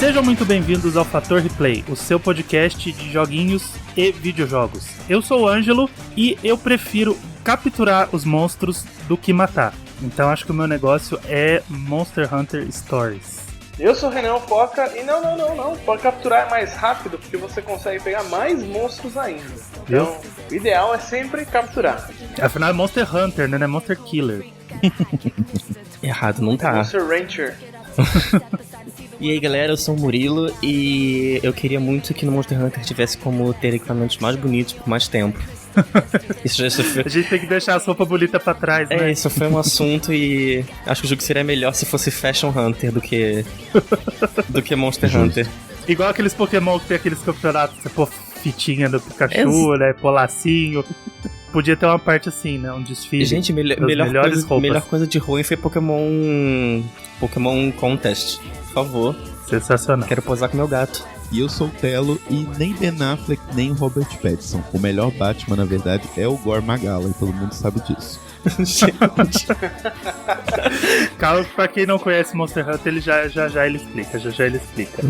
Sejam muito bem-vindos ao Fator Replay, o seu podcast de joguinhos e videojogos. Eu sou o Ângelo e eu prefiro capturar os monstros do que matar. Então acho que o meu negócio é Monster Hunter Stories. Eu sou o Renan Foca e não. Pode capturar mais rápido porque você consegue pegar mais monstros ainda. Então, o ideal é sempre capturar. Afinal é Monster Hunter, né? Não é Monster Killer. Errado, não tá. Monster Rancher. E aí galera, eu sou o Murilo e eu queria muito que no Monster Hunter tivesse como ter equipamentos mais bonitos por mais tempo. Isso foi... A gente tem que deixar a roupa bonita pra trás, né? Isso foi um assunto e acho que o jogo seria melhor se fosse Fashion Hunter do que Monster Hunter. Igual aqueles Pokémon que tem aqueles campeonatos, você pô fitinha do Pikachu, né? Pô lacinho. Podia ter uma parte assim, né? Um desfile. Gente, melhor coisa de ruim foi Pokémon Contest. Por favor. Sensacional. Quero posar com meu gato. E eu sou o Telo e nem Ben Affleck nem o Robert Pattinson. O melhor Batman, na verdade, é o Gore Magala e todo mundo sabe disso. Calma, pra quem não conhece Monster Hunter, ele já ele explica.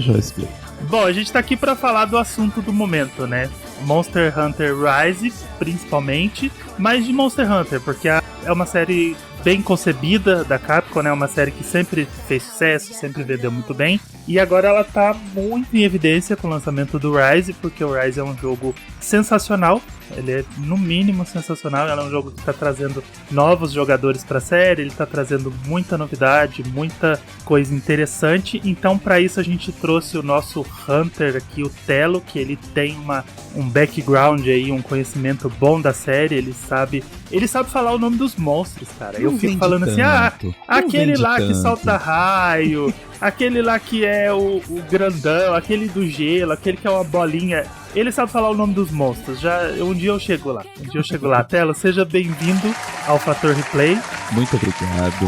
Já explico. Bom, a gente tá aqui pra falar do assunto do momento, né? Monster Hunter Rise, principalmente, mas de Monster Hunter, porque é uma série bem concebida da Capcom, né? Uma série que sempre fez sucesso, sempre vendeu muito bem. E agora ela tá muito em evidência com o lançamento do Rise, porque o Rise é um jogo sensacional. Ele é, no mínimo, sensacional. Ele é um jogo que tá trazendo novos jogadores pra série, ele tá trazendo muita novidade, muita coisa interessante. Então, pra isso, a gente trouxe o nosso Hunter aqui, o Telo, que ele tem um background aí, um conhecimento bom da série. Ele sabe falar o nome dos monstros, cara. Eu fico falando assim, aquele lá que solta raio, aquele lá que é o grandão, aquele do gelo, aquele que é uma bolinha. Ele sabe falar o nome dos monstros. Um dia eu chego lá. Telo, seja bem-vindo ao Fator Replay. Muito obrigado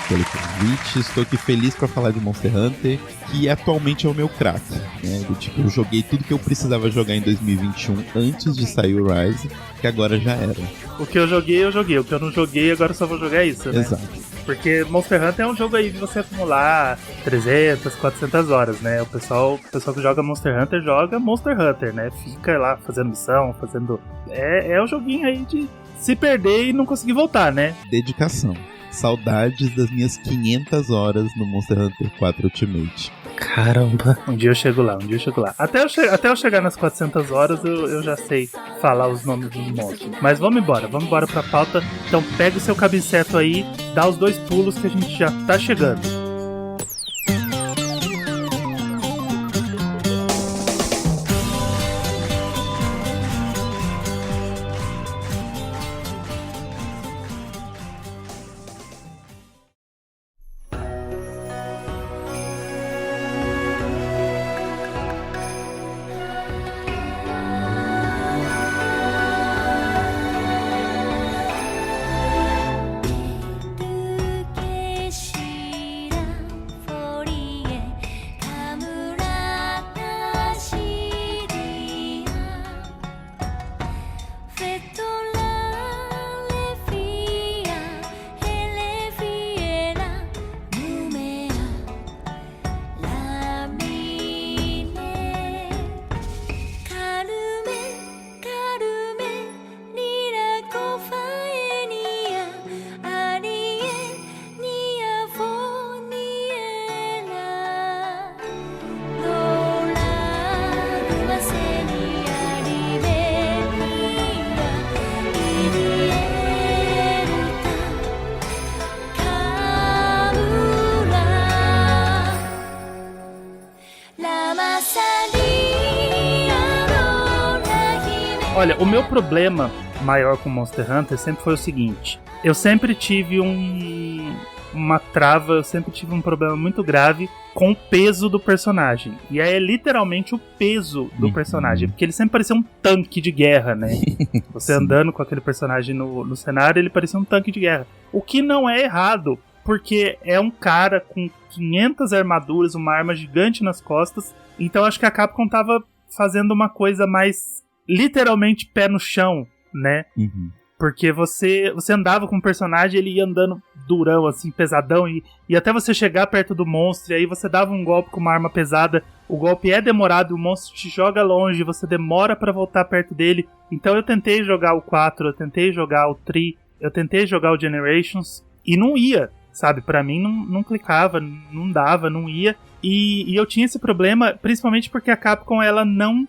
pelo convite. Estou aqui feliz para falar de Monster Hunter, que atualmente é o meu crack, né? Eu joguei tudo que eu precisava jogar em 2021 antes de sair o Rise, que agora já era. O que eu joguei. O que eu não joguei, agora eu só vou jogar isso, né? Exato. Porque Monster Hunter é um jogo aí de você acumular 300, 400 horas, né? O pessoal que joga Monster Hunter, né? Fica lá fazendo missão, É um joguinho aí de se perder e não conseguir voltar, né? Dedicação. Saudades das minhas 500 horas no Monster Hunter 4 Ultimate. Caramba. Um dia eu chego lá. Até eu chegar nas 400 horas, eu já sei falar os nomes dos monstros. Mas vamos embora pra pauta. Então pega o seu cabeçeto aí, dá os 2 pulos que a gente já tá chegando. Olha, o meu problema maior com Monster Hunter sempre foi o seguinte. Eu sempre tive uma trava, eu sempre tive um problema muito grave com o peso do personagem. E aí é literalmente o peso do personagem. Porque ele sempre parecia um tanque de guerra, né? Você andando com aquele personagem no cenário, ele parecia um tanque de guerra. O que não é errado, porque é um cara com 500 armaduras, uma arma gigante nas costas. Então acho que a Capcom tava fazendo uma coisa mais literalmente pé no chão, né? Porque você andava com o personagem, ele ia andando durão, assim, pesadão, e até você chegar perto do monstro, e aí você dava um golpe com uma arma pesada, o golpe é demorado, o monstro te joga longe, você demora pra voltar perto dele. Então eu tentei jogar o 4, eu tentei jogar o 3, eu tentei jogar o Generations, e não ia, sabe? Pra mim não clicava, não dava, não ia. E eu tinha esse problema, principalmente porque a Capcom, ela não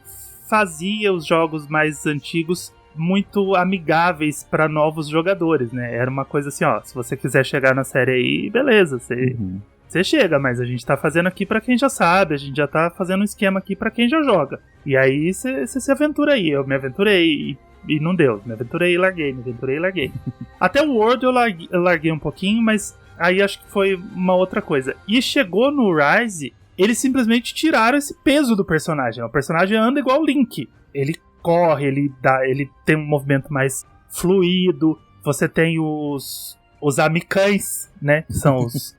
fazia os jogos mais antigos muito amigáveis para novos jogadores, né? Era uma coisa assim, ó, se você quiser chegar na série aí, beleza, você chega, mas a gente tá fazendo aqui para quem já sabe, a gente já tá fazendo um esquema aqui para quem já joga. E aí você se aventura aí, eu me aventurei e não deu, me aventurei e larguei, Até o World eu larguei um pouquinho, mas aí acho que foi uma outra coisa. E chegou no Rise, eles simplesmente tiraram esse peso do personagem. O personagem anda igual o Link, ele corre, ele tem um movimento mais fluido. Você tem os amicães, né? Que são os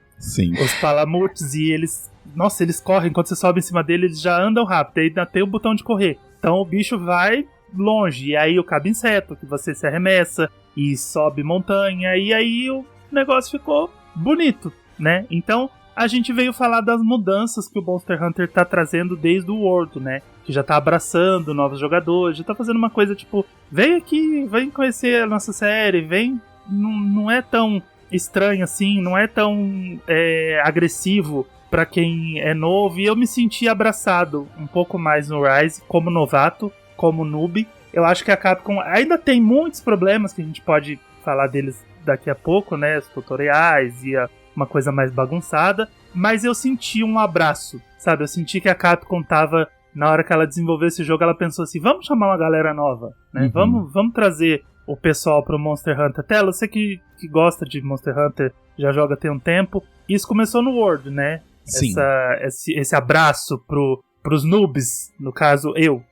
palamutes, e eles correm. Quando você sobe em cima dele, eles já andam rápido. Aí ainda tem o botão de correr. Então o bicho vai longe. E aí o cabo inseto, que você se arremessa e sobe montanha. E aí o negócio ficou bonito, né? Então a gente veio falar das mudanças que o Monster Hunter tá trazendo desde o World, né? Que já tá abraçando novos jogadores, já tá fazendo uma coisa tipo, vem aqui, vem conhecer a nossa série, vem, não é tão estranho assim, não é tão agressivo pra quem é novo, e eu me senti abraçado um pouco mais no Rise, como novato, como noob. Eu acho que a Capcom ainda tem muitos problemas, que a gente pode falar deles daqui a pouco, né, os tutoriais e uma coisa mais bagunçada, mas eu senti um abraço, sabe, eu senti que a Capcom tava, na hora que ela desenvolveu esse jogo, ela pensou assim, vamos chamar uma galera nova, né? Vamos trazer o pessoal pro Monster Hunter. Até você que gosta de Monster Hunter, já joga tem um tempo. Isso começou no World, né? Sim. Esse abraço pros noobs, no caso, eu.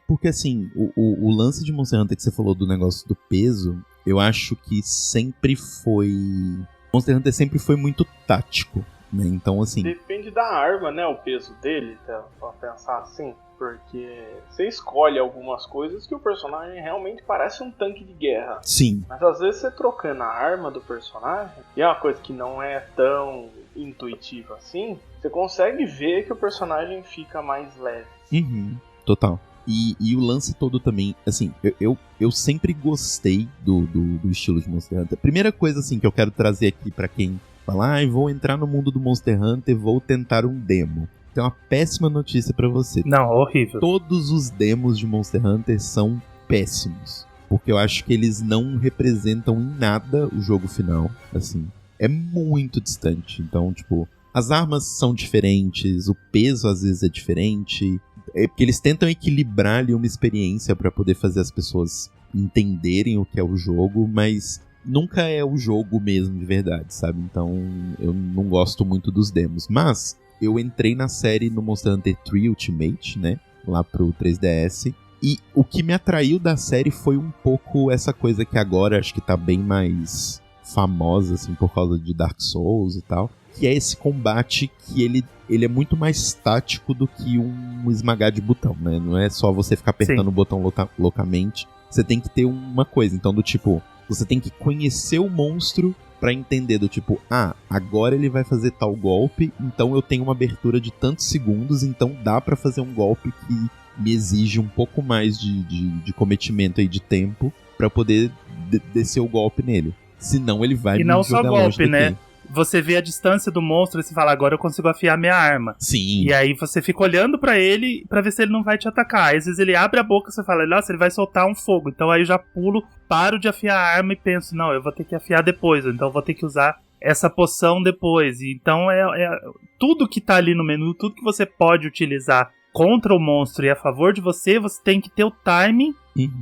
Porque assim, o lance de Monster Hunter que você falou do negócio do peso, eu acho que sempre foi... Monster Hunter sempre foi muito tático, né? Então, assim... Depende da arma, né? O peso dele, pra pensar assim. Porque você escolhe algumas coisas que o personagem realmente parece um tanque de guerra. Sim. Mas às vezes você trocando a arma do personagem, e é uma coisa que não é tão intuitiva assim, você consegue ver que o personagem fica mais leve. Total. E o lance todo também, assim, eu sempre gostei do estilo de Monster Hunter. Primeira coisa, assim, que eu quero trazer aqui pra quem fala, vou entrar no mundo do Monster Hunter, vou tentar um demo. Tem uma péssima notícia pra você. Não, horrível. Todos os demos de Monster Hunter são péssimos. Porque eu acho que eles não representam em nada o jogo final, assim. É muito distante. Então, tipo, as armas são diferentes, o peso às vezes é diferente. É porque eles tentam equilibrar ali uma experiência pra poder fazer as pessoas entenderem o que é o jogo, mas nunca é o jogo mesmo de verdade, sabe? Então eu não gosto muito dos demos. Mas eu entrei na série no Monster Hunter 3 Ultimate, né? Lá pro 3DS. E o que me atraiu da série foi um pouco essa coisa que agora acho que tá bem mais famosa, assim, por causa de Dark Souls e tal. Que é esse combate que ele é muito mais tático do que um esmagar de botão, né? Não é só você ficar apertando o botão loucamente. Você tem que ter uma coisa. Então, do tipo, você tem que conhecer o monstro pra entender do tipo, agora ele vai fazer tal golpe, então eu tenho uma abertura de tantos segundos, então dá pra fazer um golpe que me exige um pouco mais de cometimento aí de tempo pra poder descer o golpe nele. Senão ele vai me jogar longe daqui. E não só golpe, né? Você vê a distância do monstro e você fala, agora eu consigo afiar minha arma. Sim. E aí você fica olhando pra ele pra ver se ele não vai te atacar. Aí, às vezes ele abre a boca e você fala, nossa, ele vai soltar um fogo. Então aí eu já pulo, paro de afiar a arma e penso, não, eu vou ter que afiar depois. Então eu vou ter que usar essa poção depois. Então tudo que tá ali no menu, tudo que você pode utilizar contra o monstro e a favor de você tem que ter o timing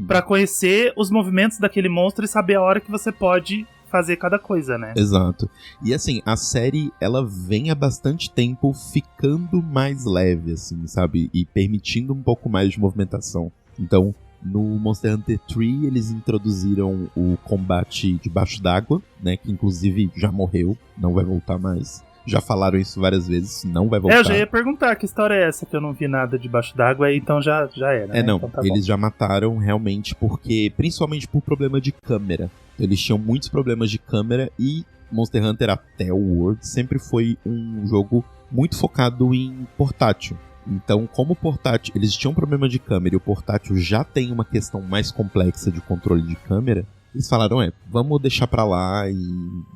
pra conhecer os movimentos daquele monstro e saber a hora que você pode fazer cada coisa, né? Exato. E assim, a série, ela vem há bastante tempo ficando mais leve, assim, sabe? E permitindo um pouco mais de movimentação. Então, no Monster Hunter 3, eles introduziram o combate debaixo d'água, né? Que inclusive já morreu, não vai voltar mais. Já falaram isso várias vezes, não vai voltar. Eu já ia perguntar que história é essa, que eu não vi nada debaixo d'água, então já era, né? Não, então tá eles bom. já mataram realmente porque, principalmente por problema de câmera. Eles tinham muitos problemas de câmera e Monster Hunter até o World sempre foi um jogo muito focado em portátil. Então, como o portátil, eles tinham problema de câmera e o portátil já tem uma questão mais complexa de controle de câmera, eles falaram, vamos deixar pra lá e,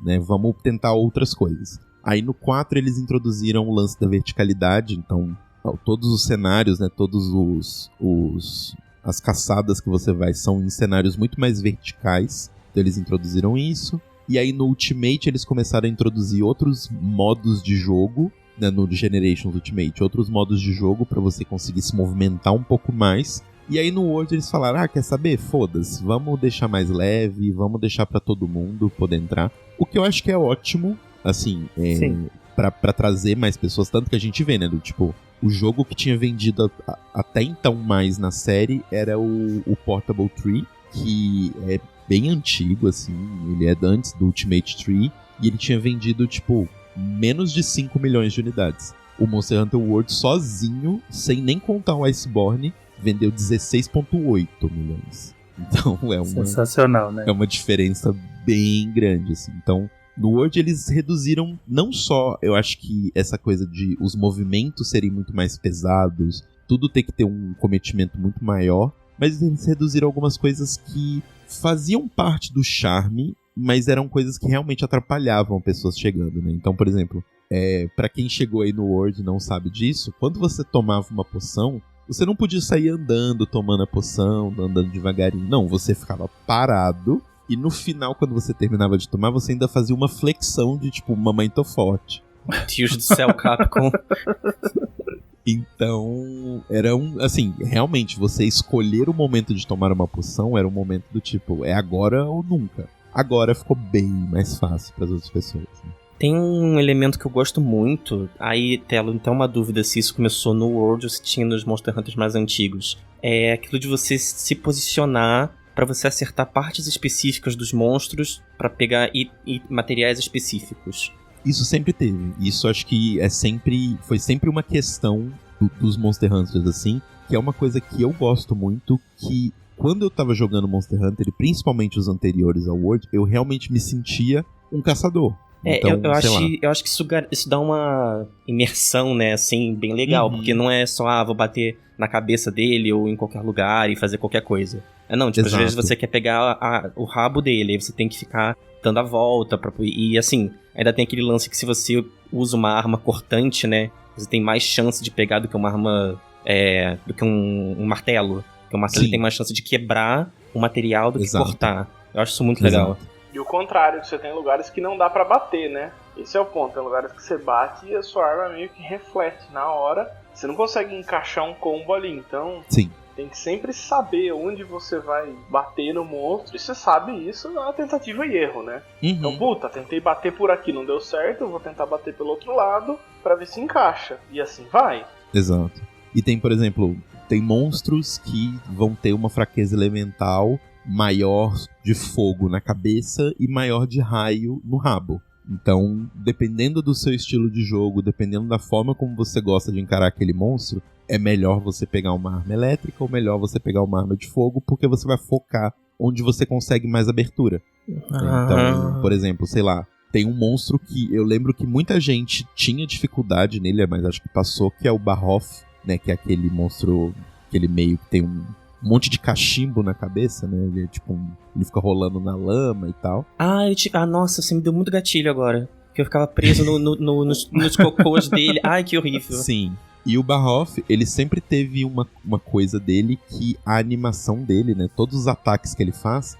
né, vamos tentar outras coisas. Aí no 4 eles introduziram o lance da verticalidade, então todos os cenários, né, as caçadas que você vai são em cenários muito mais verticais, então eles introduziram isso. E aí no Ultimate eles começaram a introduzir outros modos de jogo, né, no Generations Ultimate, outros modos de jogo pra você conseguir se movimentar um pouco mais. E aí no World eles falaram, quer saber? Foda-se, vamos deixar mais leve, vamos deixar pra todo mundo poder entrar. O que eu acho que é ótimo, assim, pra trazer mais pessoas, tanto que a gente vê, né, do tipo, o jogo que tinha vendido até então mais na série era o Portable Tree, que é bem antigo, assim, ele é antes do Ultimate Tree, e ele tinha vendido, tipo, menos de 5 milhões de unidades. O Monster Hunter World sozinho, sem nem contar o Iceborne, vendeu 16,8 milhões. Então sensacional, né? É uma diferença bem grande, assim. Então, no World eles reduziram não só, eu acho que essa coisa de os movimentos serem muito mais pesados, tudo ter que ter um cometimento muito maior, mas eles reduziram algumas coisas que faziam parte do charme, mas eram coisas que realmente atrapalhavam pessoas chegando, né? Então, por exemplo, pra quem chegou aí no World e não sabe disso, quando você tomava uma poção, você não podia sair andando, tomando a poção, andando devagarinho. Não, você ficava parado e no final, quando você terminava de tomar, você ainda fazia uma flexão de tipo, mamãe tô forte. Deus do céu, Capcom. Então, era assim, realmente, você escolher o momento de tomar uma poção era um momento do tipo, é agora ou nunca. Agora ficou bem mais fácil para as outras pessoas, né? Tem um elemento que eu gosto muito, aí, Telo, então uma dúvida se isso começou no World ou se tinha nos Monster Hunters mais antigos. É aquilo de você se posicionar pra você acertar partes específicas dos monstros pra pegar materiais específicos. Isso sempre teve. Isso acho que foi sempre uma questão dos Monster Hunters, assim, que é uma coisa que eu gosto muito, que quando eu tava jogando Monster Hunter, e principalmente os anteriores ao World, eu realmente me sentia um caçador. Então, eu acho que isso dá uma imersão, né, assim, bem legal, porque não é só, vou bater na cabeça dele ou em qualquer lugar e fazer qualquer coisa. Não, tipo, às vezes você quer pegar o rabo dele, aí você tem que ficar dando a volta, e assim, ainda tem aquele lance que se você usa uma arma cortante, né, você tem mais chance de pegar do que uma arma, do que um martelo. Porque o martelo tem mais chance de quebrar o material do que cortar. Eu acho isso muito legal. E o contrário, que você tem lugares que não dá pra bater, né? Esse é o ponto, tem lugares que você bate e a sua arma meio que reflete na hora. Você não consegue encaixar um combo ali, então tem que sempre saber onde você vai bater no monstro. E você sabe isso na tentativa e erro, né? Então, tentei bater por aqui, não deu certo, eu vou tentar bater pelo outro lado pra ver se encaixa. E assim vai. Exato. E tem, por exemplo, tem monstros que vão ter uma fraqueza elemental maior de fogo na cabeça e maior de raio no rabo. Então, dependendo do seu estilo de jogo, dependendo da forma como você gosta de encarar aquele monstro, é melhor você pegar uma arma elétrica ou melhor você pegar uma arma de fogo, porque você vai focar onde você consegue mais abertura. Então, por exemplo, sei lá, tem um monstro que eu lembro que muita gente tinha dificuldade nele, mas acho que passou, que é o Barroth, né, que é aquele monstro, aquele meio que tem um monte de cachimbo na cabeça, né? Ele, ele fica rolando na lama e tal. Nossa, você me deu muito gatilho agora. Que eu ficava preso nos cocôs dele. Ai, que horrível. Sim. E o Barroth, ele sempre teve uma coisa dele que a animação dele, né? Todos os ataques que ele faz,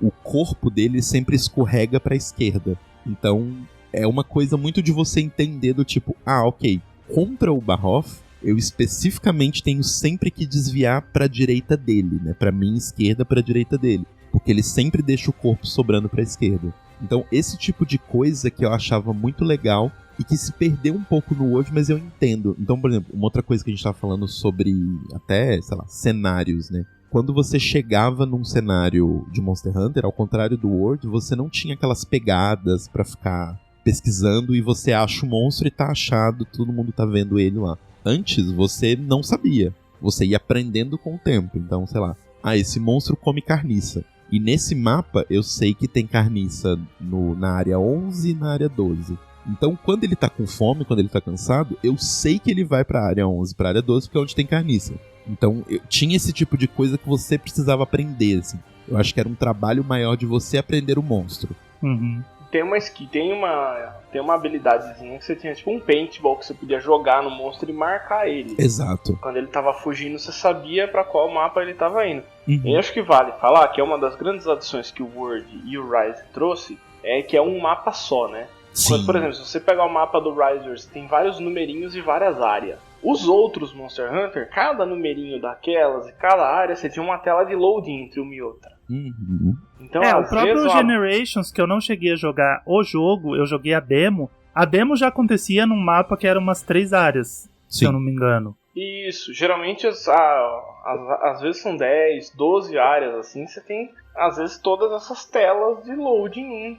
o corpo dele sempre escorrega pra esquerda. Então, é uma coisa muito de você entender do tipo, ok, contra o Barroth, eu especificamente tenho sempre que desviar pra direita dele, né? Pra minha esquerda, pra direita dele. Porque ele sempre deixa o corpo sobrando pra esquerda. Então, esse tipo de coisa que eu achava muito legal e que se perdeu um pouco no World, mas eu entendo. Então, por exemplo, uma outra coisa que a gente tava falando sobre até, sei lá, cenários, né? Quando você chegava num cenário de Monster Hunter, ao contrário do World, você não tinha aquelas pegadas pra ficar pesquisando e você acha o monstro e tá achado, todo mundo tá vendo ele lá. Antes, você não sabia. Você ia aprendendo com o tempo. Então, sei lá, esse monstro come carniça. E nesse mapa, eu sei que tem carniça na área 11 e na área 12. Então, quando ele tá com fome, quando ele tá cansado, eu sei que ele vai pra área 11, pra área 12, porque é onde tem carniça. Então, tinha esse tipo de coisa que você precisava aprender, assim. Eu acho que era um trabalho maior de você aprender o monstro. Uhum. Tem uma habilidadezinha que você tinha, tipo um paintball, que você podia jogar no monstro e marcar ele. Exato. Quando ele tava fugindo, você sabia pra qual mapa ele tava indo. Uhum. E acho que vale falar que é uma das grandes adições que o World e o Rise trouxe, é que é um mapa só, né? Quando, por exemplo, se você pegar o mapa do Risers, tem vários numerinhos e várias áreas. Os outros Monster Hunter, cada numerinho daquelas e cada área, você tinha uma tela de loading entre uma e outra. Uhum. Então, o próprio Generations, que eu não cheguei a jogar o jogo, eu joguei a demo. A demo já acontecia num mapa que era umas 3 áreas, se eu não me engano. Isso, geralmente às vezes são 10, 12 áreas, assim, você tem, às vezes, todas essas telas de loading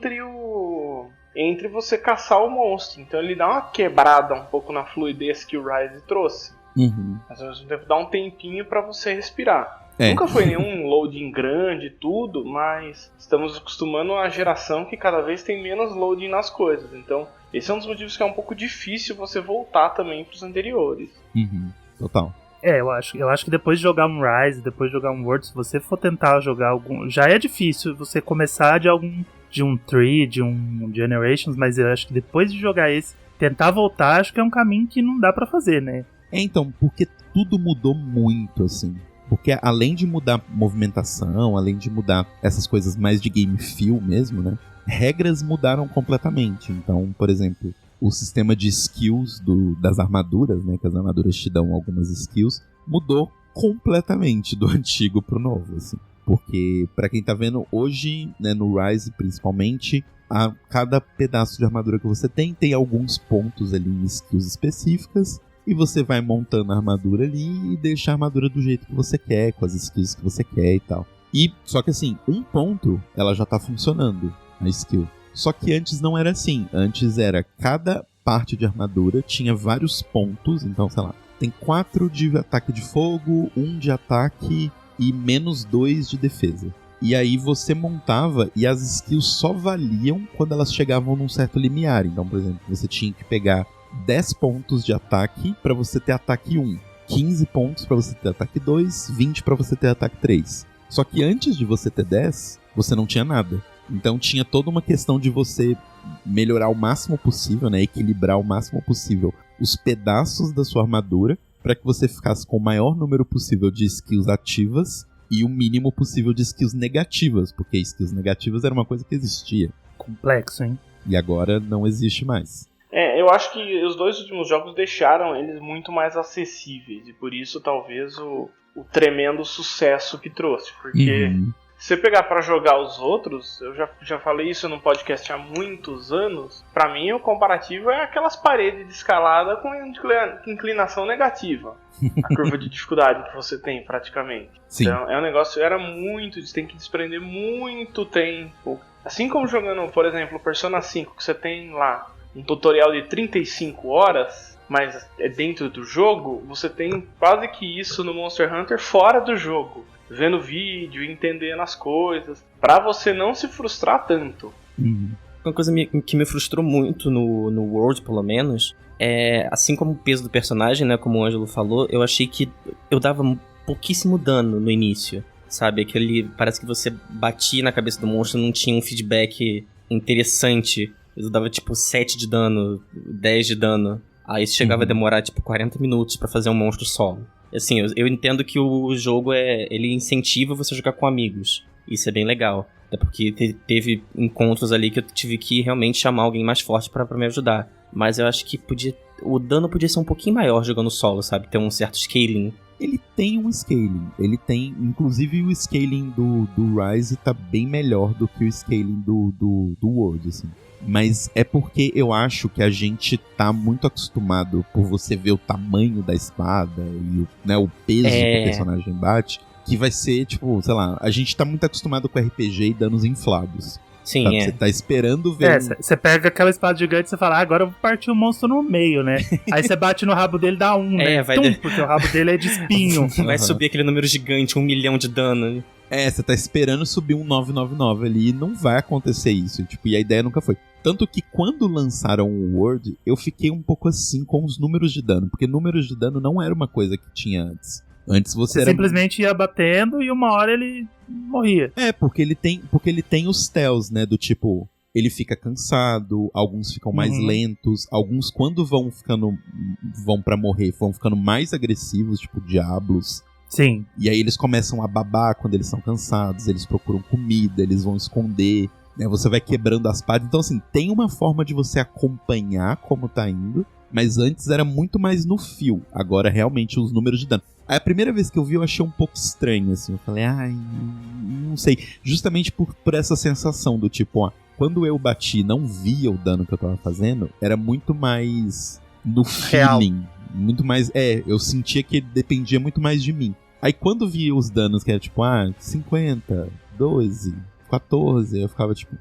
entre você caçar o monstro. Então ele dá uma quebrada um pouco na fluidez que o Rise trouxe. Uhum. Mas ao mesmo tempo dá um tempinho pra você respirar. Nunca foi nenhum loading grande e tudo, mas estamos acostumando a geração que cada vez tem menos loading nas coisas. Então esse é um dos motivos que é um pouco difícil você voltar também pros anteriores. Uhum. Total. Eu acho que depois de jogar um Rise, depois de jogar um World, se você for tentar jogar algum... Já é difícil você começar de um Tree, de um Generations, mas eu acho que depois de jogar esse, tentar voltar, acho que é um caminho que não dá pra fazer, né? Então, porque tudo mudou muito, assim. Porque além de mudar movimentação, além de mudar essas coisas mais de game feel mesmo, né? Regras mudaram completamente. Então, por exemplo, o sistema de skills das armaduras, né? Que as armaduras te dão algumas skills, mudou completamente do antigo pro novo, assim. Porque, pra quem tá vendo hoje, né, no Rise principalmente, cada pedaço de armadura que você tem alguns pontos ali em skills específicas, e você vai montando a armadura ali e deixa a armadura do jeito que você quer, com as skills que você quer e tal. E, só que assim, um ponto, ela já tá funcionando, a skill. Só que antes não era assim. Antes era, cada parte de armadura tinha vários pontos, então, sei lá, tem 4 de ataque de fogo, 1 de ataque e -2 de defesa. E aí você montava e as skills só valiam quando elas chegavam num certo limiar. Então, por exemplo, você tinha que pegar 10 pontos de ataque pra você ter ataque 1, 15 pontos pra você ter ataque 2, 20 pra você ter ataque 3. Só que antes de você ter 10, você não tinha nada. Então tinha toda uma questão de você melhorar o máximo possível, né, equilibrar o máximo possível os pedaços da sua armadura para que você ficasse com o maior número possível de skills ativas e o mínimo possível de skills negativas, porque skills negativas era uma coisa que existia. Complexo, hein? E agora não existe mais. Eu acho que os 2 últimos jogos deixaram eles muito mais acessíveis, e por isso talvez o tremendo sucesso que trouxe, porque se você pegar pra jogar os outros, eu já falei isso num podcast há muitos anos, pra mim o comparativo é aquelas paredes de escalada com inclinação negativa, a curva de dificuldade que você tem praticamente. Sim. Então é um negócio, você tem que desprender muito tempo, assim como jogando, por exemplo, Persona 5, que você tem lá um tutorial de 35 horas, mas é dentro do jogo, você tem quase que isso no Monster Hunter fora do jogo, vendo vídeo, entendendo as coisas, pra você não se frustrar tanto. Uma coisa que me frustrou muito no World, pelo menos, é, assim como o peso do personagem, né, como o Ângelo falou, eu achei que eu dava pouquíssimo dano no início, sabe? Parece que você batia na cabeça do monstro, não tinha um feedback interessante. Eu dava tipo 7 de dano, 10 de dano. Aí isso chegava a demorar tipo 40 minutos pra fazer um monstro solo. Assim, eu entendo que o jogo ele incentiva você a jogar com amigos. Isso é bem legal. Até porque teve encontros ali que eu tive que realmente chamar alguém mais forte pra me ajudar. Mas eu acho que o dano podia ser um pouquinho maior jogando solo, sabe? Ter um certo scaling. Ele tem um scaling. Ele tem, inclusive o scaling do Rise tá bem melhor do que o scaling do World, assim. Mas é porque eu acho que a gente tá muito acostumado por você ver o tamanho da espada e o peso que o personagem bate, que vai ser, tipo, sei lá, a gente tá muito acostumado com RPG e danos inflados. Sim, sabe? Você tá esperando ver. Você pega aquela espada gigante e você fala, agora eu vou partir o monstro no meio, né? Aí você bate no rabo dele, dá 1, né? Porque o rabo dele é de espinho. Vai subir aquele número gigante, 1 milhão de dano. Você tá esperando subir um 999 ali e não vai acontecer isso. Tipo, e a ideia nunca foi. Tanto que quando lançaram o World, eu fiquei um pouco assim com os números de dano. Porque números de dano não era uma coisa que tinha antes. Antes você simplesmente ia batendo e uma hora ele morria. Porque ele tem os tells, né? Do tipo, ele fica cansado, alguns ficam mais lentos, alguns quando vão pra morrer, vão ficando mais agressivos, tipo Diablos. Sim. E aí eles começam a babar quando eles são cansados, eles procuram comida, eles vão esconder, né? Você vai quebrando as partes. Então, assim, tem uma forma de você acompanhar como tá indo, mas antes era muito mais no fio. Agora, realmente, os números de dano. Aí, a primeira vez que eu vi, eu achei um pouco estranho, assim. Eu falei, não sei. Justamente por essa sensação do tipo, quando eu bati e não via o dano que eu tava fazendo, era muito mais no feeling. Real. Muito mais, eu sentia que ele dependia muito mais de mim. Aí quando via os danos que era tipo, 50, 12, 14, eu ficava tipo,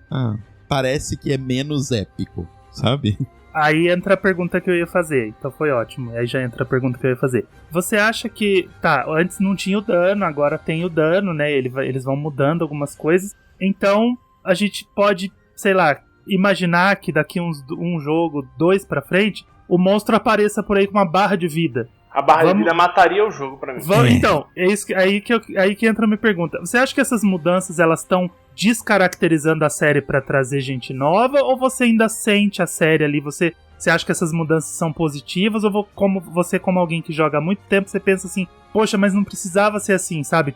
parece que é menos épico, sabe? Aí entra a pergunta que eu ia fazer, então foi ótimo. Aí já entra a pergunta que eu ia fazer. Você acha que, antes não tinha o dano, agora tem o dano, né? Eles vão mudando algumas coisas. Então a gente pode, sei lá, imaginar que daqui um jogo, 2 pra frente, o monstro apareça por aí com uma barra de vida. A barra de vida mataria o jogo pra mim. Então, é isso aí que entra a minha pergunta. Você acha que essas mudanças elas estão descaracterizando a série pra trazer gente nova? Ou você ainda sente a série ali? Você acha que essas mudanças são positivas? Ou como alguém que joga há muito tempo, você pensa assim, poxa, mas não precisava ser assim, sabe?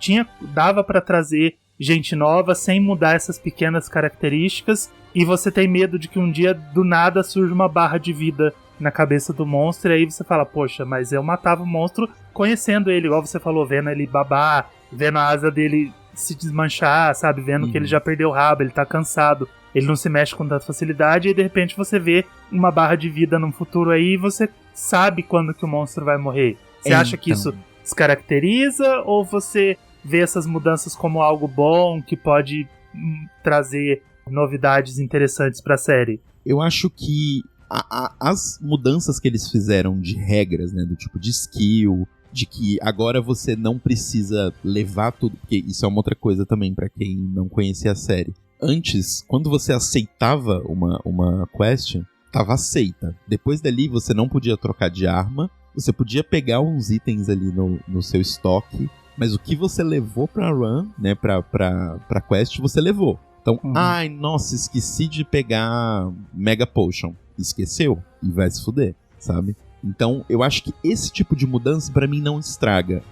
Dava pra trazer gente nova sem mudar essas pequenas características, e você tem medo de que um dia do nada surja uma barra de vida na cabeça do monstro, e aí você fala, poxa, mas eu matava o monstro conhecendo ele, igual você falou, vendo ele babar, vendo a asa dele se desmanchar, sabe, vendo que ele já perdeu o rabo, ele tá cansado, ele não se mexe com tanta facilidade, e de repente você vê uma barra de vida num futuro aí, e você sabe quando que o monstro vai morrer. Você acha que isso descaracteriza, ou você vê essas mudanças como algo bom, que pode trazer novidades interessantes pra série? Eu acho que as mudanças que eles fizeram de regras, né, do tipo de skill, de que agora você não precisa levar tudo, porque isso é uma outra coisa também pra quem não conhecia a série. Antes, quando você aceitava uma quest, tava aceita. Depois dali você não podia trocar de arma, você podia pegar uns itens ali no seu estoque, mas o que você levou pra run, né, pra quest, você levou. Então, nossa, esqueci de pegar Mega Potion. Esqueceu e vai se fuder, sabe? Então, eu acho que esse tipo de mudança, pra mim, não estraga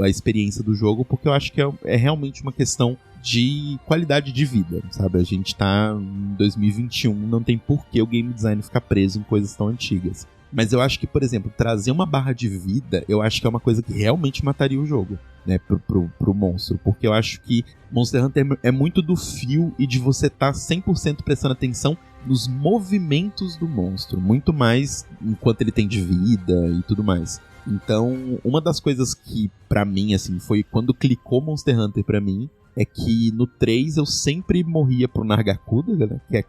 a experiência do jogo, porque eu acho que é realmente uma questão de qualidade de vida, sabe? A gente tá em 2021, não tem por que o game design ficar preso em coisas tão antigas. Mas eu acho que, por exemplo, trazer uma barra de vida, eu acho que é uma coisa que realmente mataria o jogo, né, pro monstro. Porque eu acho que Monster Hunter é muito do fio e de você estar 100% prestando atenção nos movimentos do monstro, muito mais enquanto ele tem de vida e tudo mais. Então, uma das coisas que, pra mim, assim, foi quando clicou Monster Hunter pra mim, é que no 3 eu sempre morria pro Nargacuda, né, que é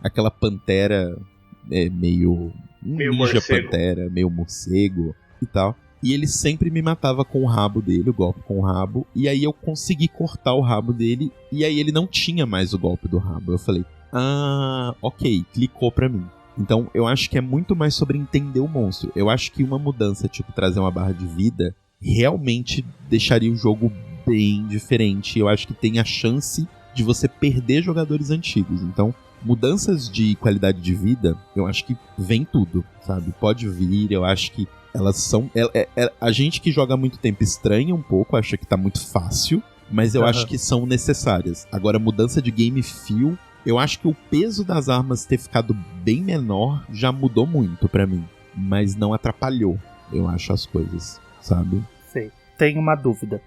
aquela pantera meio ninja morcego. Pantera, meio morcego e tal. E ele sempre me matava com o rabo dele, o golpe com o rabo. E aí eu consegui cortar o rabo dele. E aí ele não tinha mais o golpe do rabo. Eu falei, ok, clicou pra mim. Então eu acho que é muito mais sobre entender o monstro. Eu acho que uma mudança, tipo trazer uma barra de vida, realmente deixaria o jogo bem diferente. Eu acho que tem a chance de você perder jogadores antigos. Então, mudanças de qualidade de vida, eu acho que vem tudo, sabe? Pode vir, eu acho que elas são... a gente que joga há muito tempo estranha um pouco, acha que tá muito fácil, mas eu acho que são necessárias. Agora, mudança de game feel, eu acho que o peso das armas ter ficado bem menor já mudou muito pra mim, mas não atrapalhou, eu acho, as coisas, sabe? Sei. Tenho uma dúvida.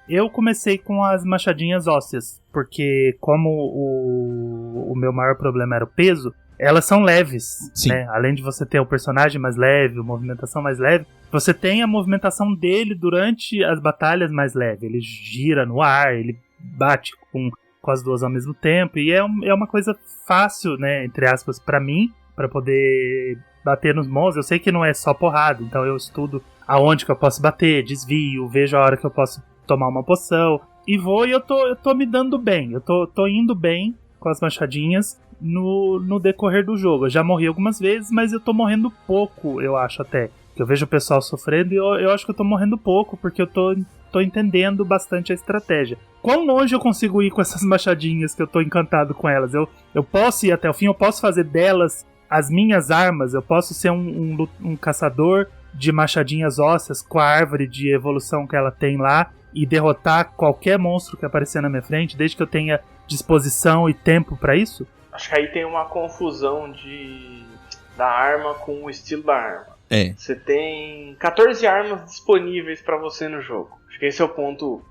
Eu comecei com as machadinhas ósseas, porque como o meu maior problema era o peso, elas são leves, né? Além de você ter o personagem mais leve, a movimentação mais leve, você tem a movimentação dele durante as batalhas mais leve. Ele gira no ar, ele bate com com as duas ao mesmo tempo. E é uma coisa fácil, né, entre aspas, pra mim, pra poder bater nos monstros. Eu sei que não é só porrada, então eu estudo aonde que eu posso bater, desvio, vejo a hora que eu posso tomar uma poção. E eu tô me dando bem, eu tô indo bem com as machadinhas no decorrer do jogo. Eu já morri algumas vezes, mas eu tô morrendo pouco, eu acho até. Eu vejo o pessoal sofrendo e eu acho que eu tô morrendo pouco, porque eu tô entendendo bastante a estratégia. Quão longe eu consigo ir com essas machadinhas que eu tô encantado com elas? Eu posso ir até o fim, eu posso fazer delas as minhas armas, eu posso ser um caçador de machadinhas ósseas com a árvore de evolução que ela tem lá e derrotar qualquer monstro que aparecer na minha frente, desde que eu tenha disposição e tempo pra isso? Acho que aí tem uma confusão da arma com o estilo da arma. Você tem 14 armas disponíveis pra você no jogo. Acho que esse é o ponto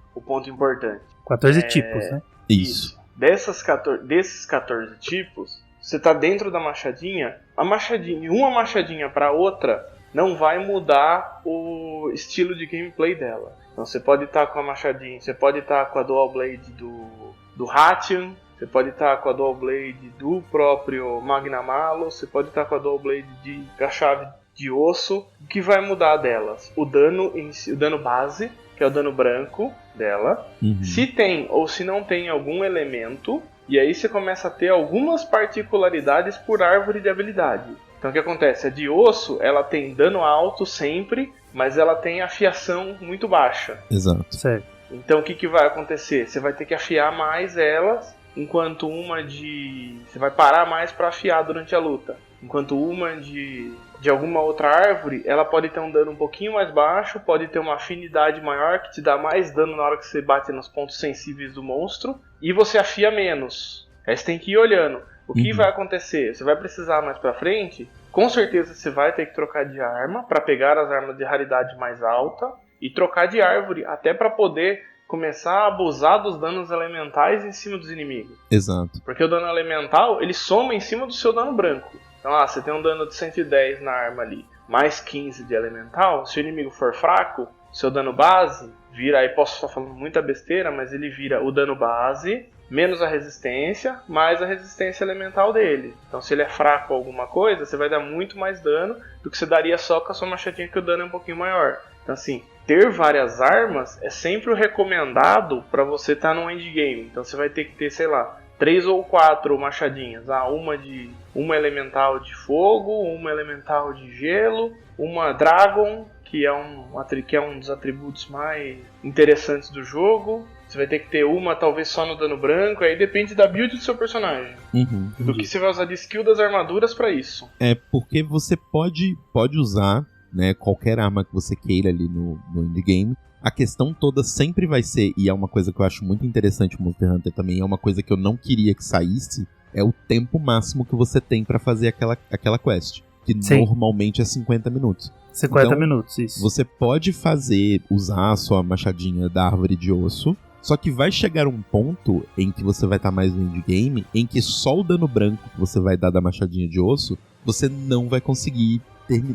importante. 14 tipos, né? Isso. Desses 14 tipos, você tá dentro da machadinha. Uma machadinha pra outra não vai mudar o estilo de gameplay dela. Então você pode estar com a machadinha, você pode estar com a Dual Blade do Hatchion, você pode estar com a Dual Blade do próprio Magnamalo, você pode estar com a Dual Blade da chave de osso. O que vai mudar delas? O dano base, que é o dano branco dela. Uhum. Se tem ou se não tem algum elemento, e aí você começa a ter algumas particularidades por árvore de habilidade. Então o que acontece? A de osso, ela tem dano alto sempre, mas ela tem afiação muito baixa. Exato. Certo. Então o que vai acontecer? Você vai ter que afiar mais elas, enquanto você vai parar mais para afiar durante a luta. Enquanto uma de alguma outra árvore, ela pode ter um dano um pouquinho mais baixo, pode ter uma afinidade maior que te dá mais dano na hora que você bate nos pontos sensíveis do monstro, e você afia menos. Aí você tem que ir olhando. O que vai acontecer? Você vai precisar mais pra frente, com certeza você vai ter que trocar de arma para pegar as armas de raridade mais alta e trocar de árvore até para poder começar a abusar dos danos elementais em cima dos inimigos. Exato. Porque o dano elemental, ele soma em cima do seu dano branco. Então, você tem um dano de 110 na arma ali, mais 15 de elemental. Se o inimigo for fraco, seu dano base vira, aí posso estar falando muita besteira, mas ele vira o dano base, menos a resistência, mais a resistência elemental dele. Então se ele é fraco ou alguma coisa, você vai dar muito mais dano do que você daria só com a sua machadinha, que o dano é um pouquinho maior. Então assim, ter várias armas é sempre o recomendado para você estar no endgame. Então você vai ter que ter, sei lá, 3 ou 4 machadinhas. Uma elemental de fogo, uma elemental de gelo, uma dragon, que é um dos atributos mais interessantes do jogo. Você vai ter que ter uma talvez só no dano branco, aí depende da build do seu personagem. Do que você vai usar de skill das armaduras pra isso. É, porque você pode usar, né, qualquer arma que você queira ali no endgame. A questão toda sempre vai ser, e é uma coisa que eu acho muito interessante no Monster Hunter também, é uma coisa que eu não queria que saísse, é o tempo máximo que você tem pra fazer aquela quest. Que Sim. Normalmente é 50 minutos. 50 minutos, isso. Você pode usar a sua machadinha da árvore de osso, só que vai chegar um ponto em que você vai estar mais no endgame, em que só o dano branco que você vai dar da machadinha de osso, você não vai conseguir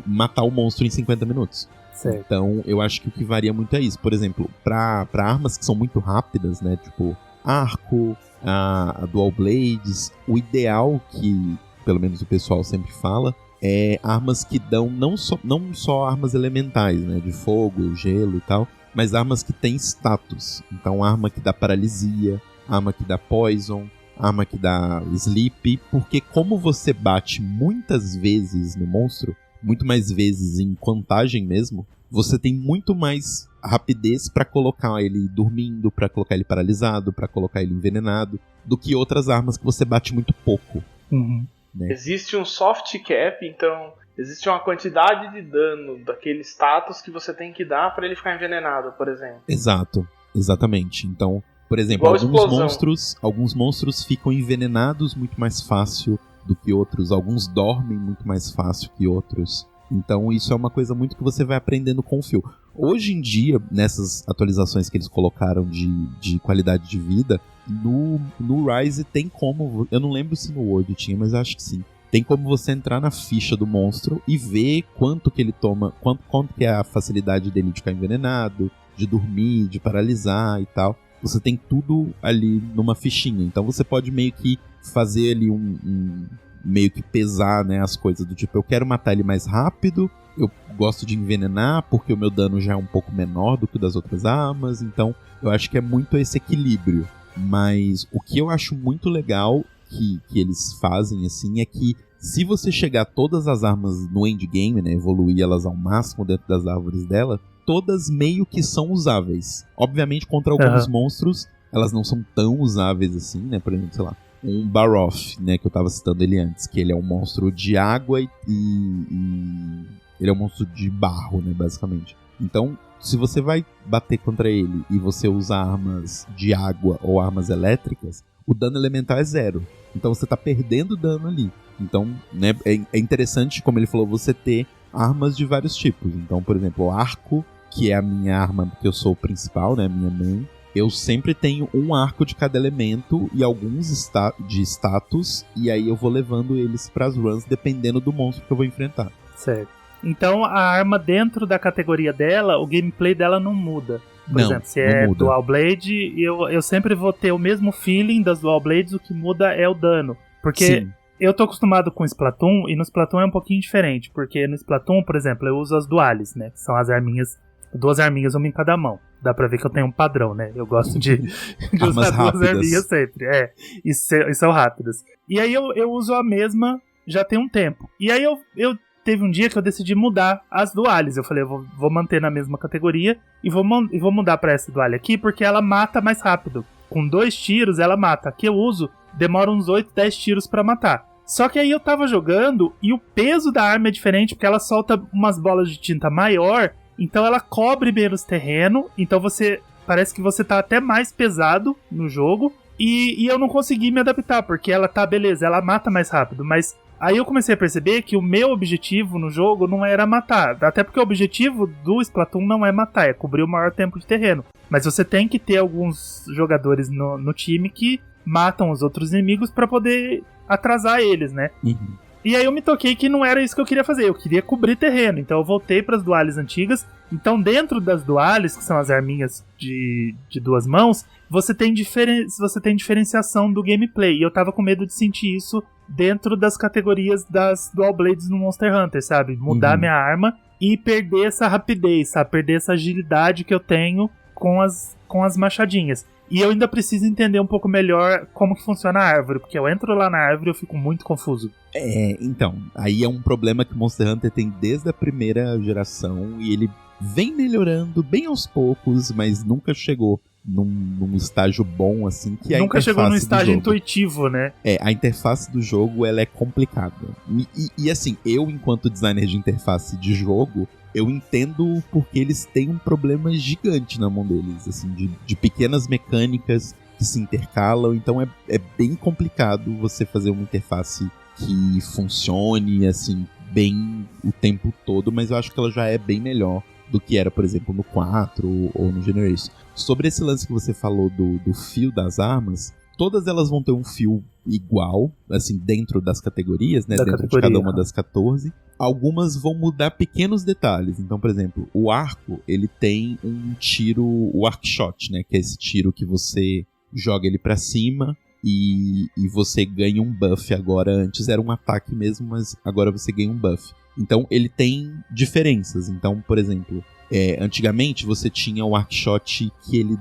matar o monstro em 50 minutos. Certo. Então, eu acho que o que varia muito é isso. Por exemplo, pra armas que são muito rápidas, né, tipo arco, a Dual Blades, o ideal que, pelo menos o pessoal sempre fala, é armas que dão não só armas elementais, né, de fogo, gelo e tal, mas armas que têm status. Então, arma que dá paralisia, arma que dá poison, arma que dá sleep, porque como você bate muitas vezes no monstro, muito mais vezes em contagem mesmo, você tem muito mais rapidez pra colocar ele dormindo, pra colocar ele paralisado, pra colocar ele envenenado, do que outras armas que você bate muito pouco. Uhum. Né? Existe um soft cap, então existe uma quantidade de dano daquele status que você tem que dar pra ele ficar envenenado, por exemplo. Exato, exatamente. Então, por exemplo, alguns monstros ficam envenenados muito mais fácil do que outros, alguns dormem muito mais fácil que outros. Então isso é uma coisa muito que você vai aprendendo com o fio. Hoje em dia, nessas atualizações que eles colocaram de qualidade de vida, no Rise tem como, eu não lembro se no World tinha, mas eu acho que sim. Tem como você entrar na ficha do monstro e ver quanto que ele toma, quanto que é a facilidade dele de ficar envenenado, de dormir, de paralisar e tal. você tem tudo ali numa fichinha. Então você pode meio que fazer ali meio que pesar, né, as coisas do tipo, eu quero matar ele mais rápido, eu gosto de envenenar porque o meu dano já é um pouco menor do que o das outras armas, então eu acho que é muito esse equilíbrio. Mas o que eu acho muito legal que eles fazem, assim, é que se você chegar a todas as armas no endgame, né, evoluir elas ao máximo dentro das árvores dela, todas meio que são usáveis. Obviamente, contra alguns monstros, elas não são tão usáveis assim, né, por exemplo, sei lá, um Barroth, né, que eu tava citando ele antes, que ele é um monstro de água e ele é um monstro de barro, né, basicamente. Então, se você vai bater contra ele e você usar armas de água ou armas elétricas, o dano elemental é 0. Então você tá perdendo dano ali. Então, né, é interessante, como ele falou, você ter armas de vários tipos. Então, por exemplo, o arco, que é a minha arma, que eu sou o principal, né, minha main, eu sempre tenho um arco de cada elemento e alguns de status, e aí eu vou levando eles pras runs dependendo do monstro que eu vou enfrentar. Certo. Então a arma dentro da categoria dela, o gameplay dela não muda. Por exemplo, se é Dual Blade, eu sempre vou ter o mesmo feeling das Dual Blades, o que muda é o dano. Porque eu tô acostumado com Splatoon, e no Splatoon é um pouquinho diferente. Porque no Splatoon, por exemplo, eu uso as Duales, né? Que são as arminhas, 2 arminhas, uma em cada mão. Dá pra ver que eu tenho um padrão, né? Eu gosto de usar 2 arminhas sempre. E são rápidas. E aí eu uso a mesma já tem um tempo. E aí eu teve um dia que eu decidi mudar as duales. Eu falei, eu vou manter na mesma categoria e vou mudar pra essa duale aqui, porque ela mata mais rápido. Com 2 tiros ela mata. A que eu uso demora uns 8, 10 tiros pra matar. Só que aí eu tava jogando e o peso da arma é diferente, porque ela solta umas bolas de tinta maior, então ela cobre menos terreno, então parece que você tá até mais pesado no jogo, e eu não consegui me adaptar, porque ela tá, beleza, ela mata mais rápido, mas aí eu comecei a perceber que o meu objetivo no jogo não era matar. Até porque o objetivo do Splatoon não é matar, é cobrir o maior tempo de terreno. Mas você tem que ter alguns jogadores no time que matam os outros inimigos pra poder atrasar eles, né? Uhum. E aí eu me toquei que não era isso que eu queria fazer. Eu queria cobrir terreno. Então eu voltei pras duales antigas. Então dentro das duales, que são as arminhas de 2 mãos, você tem diferenciação do gameplay. E eu tava com medo de sentir isso dentro das categorias das Dual Blades no Monster Hunter, sabe? Mudar minha arma e perder essa rapidez, sabe? Perder essa agilidade que eu tenho com as machadinhas. E eu ainda preciso entender um pouco melhor como que funciona a árvore, porque eu entro lá na árvore e eu fico muito confuso. Então, aí é um problema que o Monster Hunter tem desde a primeira geração, e ele vem melhorando bem aos poucos, mas nunca chegou num estágio bom, assim, que nunca chegou num estágio intuitivo, né? A interface do jogo, ela é complicada. E assim, eu, enquanto designer de interface de jogo, eu entendo porque eles têm um problema gigante na mão deles, assim, de pequenas mecânicas que se intercalam, então é bem complicado você fazer uma interface que funcione, assim, bem o tempo todo, mas eu acho que ela já é bem melhor do que era, por exemplo, no 4 ou no Generation. Sobre esse lance que você falou do fio das armas, todas elas vão ter um fio igual, assim, dentro das categorias, né? Dentro de cada uma das 14. Algumas vão mudar pequenos detalhes. Então, por exemplo, o arco, ele tem um tiro, o arc shot, né? Que é esse tiro que você joga ele pra cima e você ganha um buff agora. Antes era um ataque mesmo, mas agora você ganha um buff. Então, ele tem diferenças. Então, por exemplo, antigamente você tinha o arc shot que ele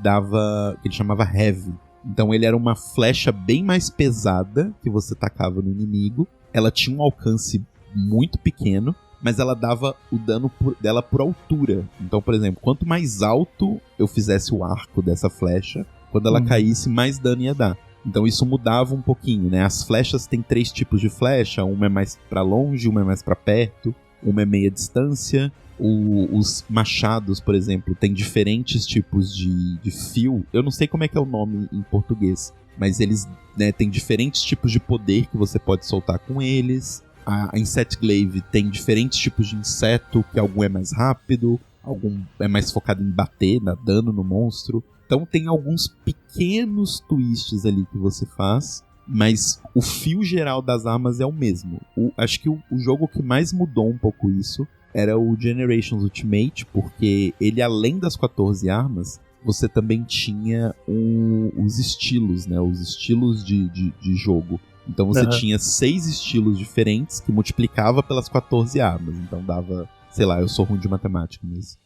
chamava heavy. Então ele era uma flecha bem mais pesada que você tacava no inimigo. Ela tinha um alcance muito pequeno, mas ela dava o dano dela por altura. Então, por exemplo, quanto mais alto eu fizesse o arco dessa flecha, quando ela caísse, mais dano ia dar. Então isso mudava um pouquinho, né? As flechas têm 3 tipos de flecha. Uma é mais pra longe, uma é mais pra perto, uma é meia distância. Os machados, por exemplo, tem diferentes tipos de fio. Eu não sei como é que é o nome em português, mas eles, né, têm diferentes tipos de poder que você pode soltar com eles. A Insect Glaive tem diferentes tipos de inseto, que algum é mais rápido, algum é mais focado em bater, dar dano no monstro. Então tem alguns pequenos twists ali que você faz, mas o fio geral das armas é o mesmo. Acho que o jogo que mais mudou um pouco isso era o Generations Ultimate, porque ele, além das 14 armas, você também tinha os estilos, né? Os estilos de jogo. Então você tinha 6 estilos diferentes que multiplicava pelas 14 armas. Então dava, sei lá, eu sou ruim de matemática, mas...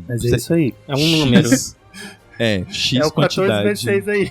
Mas é isso aí. É um número. X é o 14 vezes 6 aí.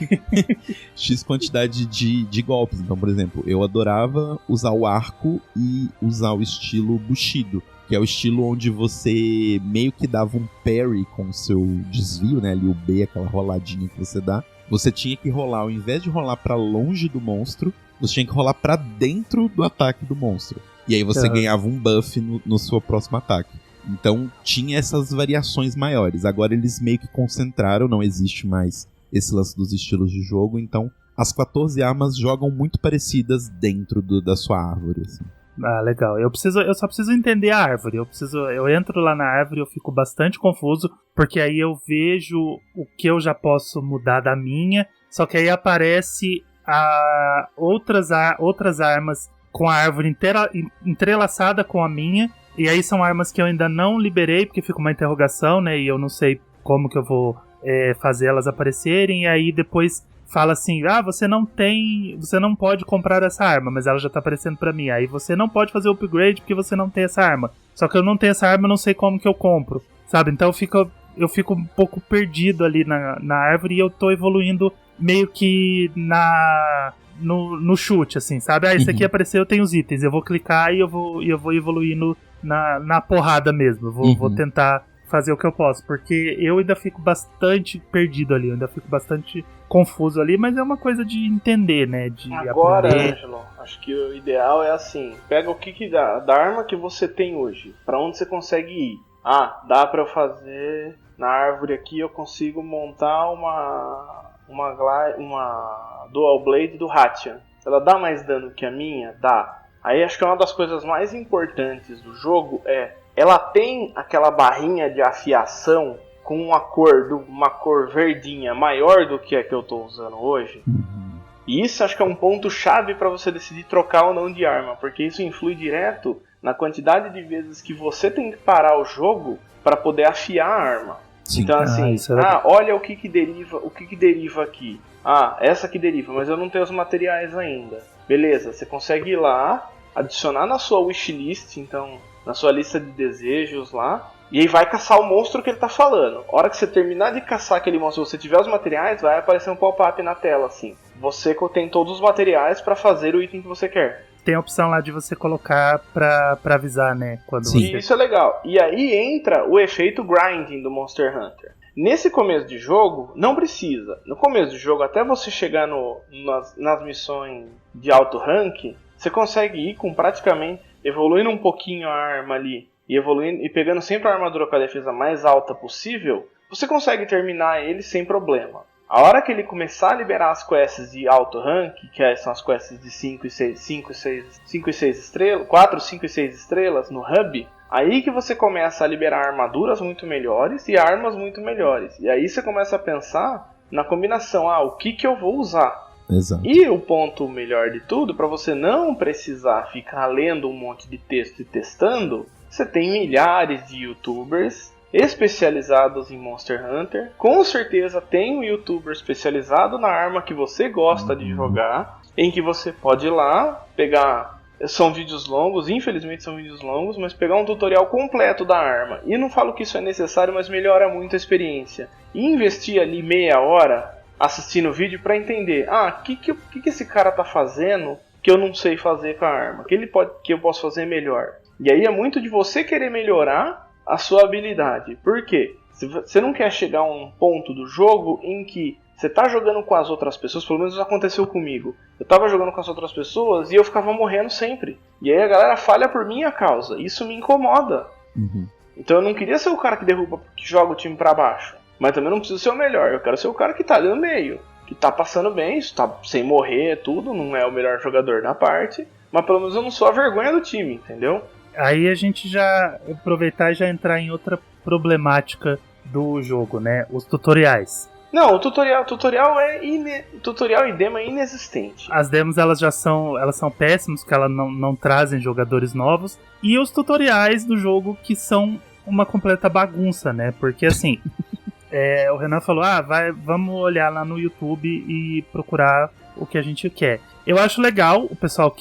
X quantidade de golpes. Então, por exemplo, eu adorava usar o arco e usar o estilo Bushido, que é o estilo onde você meio que dava um parry com o seu desvio, né? Ali o B, aquela roladinha que você dá. Você tinha que rolar, ao invés de rolar pra longe do monstro, você tinha que rolar pra dentro do ataque do monstro. E aí você ganhava um buff no seu próximo ataque. Então tinha essas variações maiores. Agora eles meio que concentraram, não existe mais esse lance dos estilos de jogo. Então as 14 armas jogam muito parecidas dentro da sua árvore, assim. Ah, legal. Eu só preciso entender a árvore. Eu entro lá na árvore e eu fico bastante confuso, porque aí eu vejo o que eu já posso mudar da minha, só que aí aparece outras armas com a árvore inteira entrelaçada com a minha. E aí são armas que eu ainda não liberei, porque fica uma interrogação, né? E eu não sei como que eu vou fazer elas aparecerem. E aí depois fala assim, você não pode comprar essa arma, mas ela já tá aparecendo pra mim. Aí você não pode fazer o upgrade porque você não tem essa arma. Só que eu não tenho essa arma, eu não sei como que eu compro, sabe? Então eu fico um pouco perdido ali na árvore e eu tô evoluindo meio que no chute, assim, sabe? Esse aqui apareceu, eu tenho os itens, eu vou clicar e eu vou evoluindo na porrada mesmo. Eu vou tentar fazer o que eu posso, porque eu ainda fico bastante perdido ali, eu ainda fico bastante confuso ali, mas é uma coisa de entender, né? Agora, Ângelo, acho que o ideal é assim, pega o que dá, da arma que você tem hoje, pra onde você consegue ir. Dá pra eu fazer na árvore aqui, eu consigo montar uma Dual Blade do Hatchan. Ela dá mais dano que a minha? Dá. Aí acho que uma das coisas mais importantes do jogo ela tem aquela barrinha de afiação com uma cor verdinha maior do que a que eu tô usando hoje. E isso acho que é um ponto chave para você decidir trocar ou não de arma, porque isso influi direto na quantidade de vezes que você tem que parar o jogo para poder afiar a arma. Sim. Então assim, olha o que deriva aqui. Essa que deriva, mas eu não tenho os materiais ainda. Beleza, você consegue ir lá, adicionar na sua wishlist, então na sua lista de desejos lá, e aí vai caçar o monstro que ele tá falando. A hora que você terminar de caçar aquele monstro, se você tiver os materiais, vai aparecer um pop-up na tela, assim. Você tem todos os materiais para fazer o item que você quer. Tem a opção lá de você colocar pra avisar, né? Sim, isso é legal. E aí entra o efeito grinding do Monster Hunter. Nesse começo de jogo, não precisa. No começo do jogo, até você chegar nas missões de alto rank, você consegue ir com praticamente evoluindo um pouquinho a arma ali e pegando sempre a armadura com a defesa mais alta possível, você consegue terminar ele sem problema. A hora que ele começar a liberar as quests de alto rank, que são as quests de 5 e 6 estrelas, 4, 5 e 6 estrelas no hub, aí que você começa a liberar armaduras muito melhores e armas muito melhores. E aí você começa a pensar na combinação, o que eu vou usar? Exato. E o ponto melhor de tudo, para você não precisar ficar lendo um monte de texto e testando, você tem milhares de youtubers especializados em Monster Hunter. Com certeza tem um youtuber especializado na arma que você gosta de jogar, em que você pode ir lá, pegar... São vídeos longos, infelizmente são vídeos longos, mas pegar um tutorial completo da arma. E não falo que isso é necessário, mas melhora muito a experiência. E investir ali meia hora assistindo o vídeo para entender, o que esse cara tá fazendo que eu não sei fazer com a arma, que eu posso fazer melhor. E aí é muito de você querer melhorar a sua habilidade. Por quê? Se você não quer chegar a um ponto do jogo em que você tá jogando com as outras pessoas, pelo menos isso aconteceu comigo. Eu tava jogando com as outras pessoas e eu ficava morrendo sempre. E aí a galera falha por minha causa. Isso me incomoda. Então eu não queria ser o cara que joga o time pra baixo. Mas também não preciso ser o melhor. Eu quero ser o cara que tá ali no meio. Que tá passando bem, tá sem morrer, tudo. Não é o melhor jogador da parte. Mas pelo menos eu não sou a vergonha do time, entendeu? Aí a gente já aproveitar e já entrar em outra problemática do jogo, né? Os tutoriais. Não, o tutorial e demo é inexistente. As demos elas são péssimas, porque elas não trazem jogadores novos. E os tutoriais do jogo que são uma completa bagunça, né? Porque assim, o Renan falou, vamos olhar lá no YouTube e procurar o que a gente quer. Eu acho legal o pessoal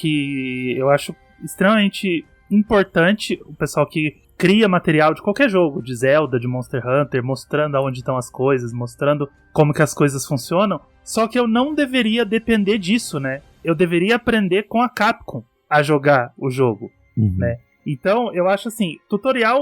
eu acho extremamente importante o pessoal que cria material de qualquer jogo, de Zelda, de Monster Hunter, mostrando aonde estão as coisas, mostrando como que as coisas funcionam, só que eu não deveria depender disso, né? Eu deveria aprender com a Capcom a jogar o jogo, né? Então, eu acho assim, tutorial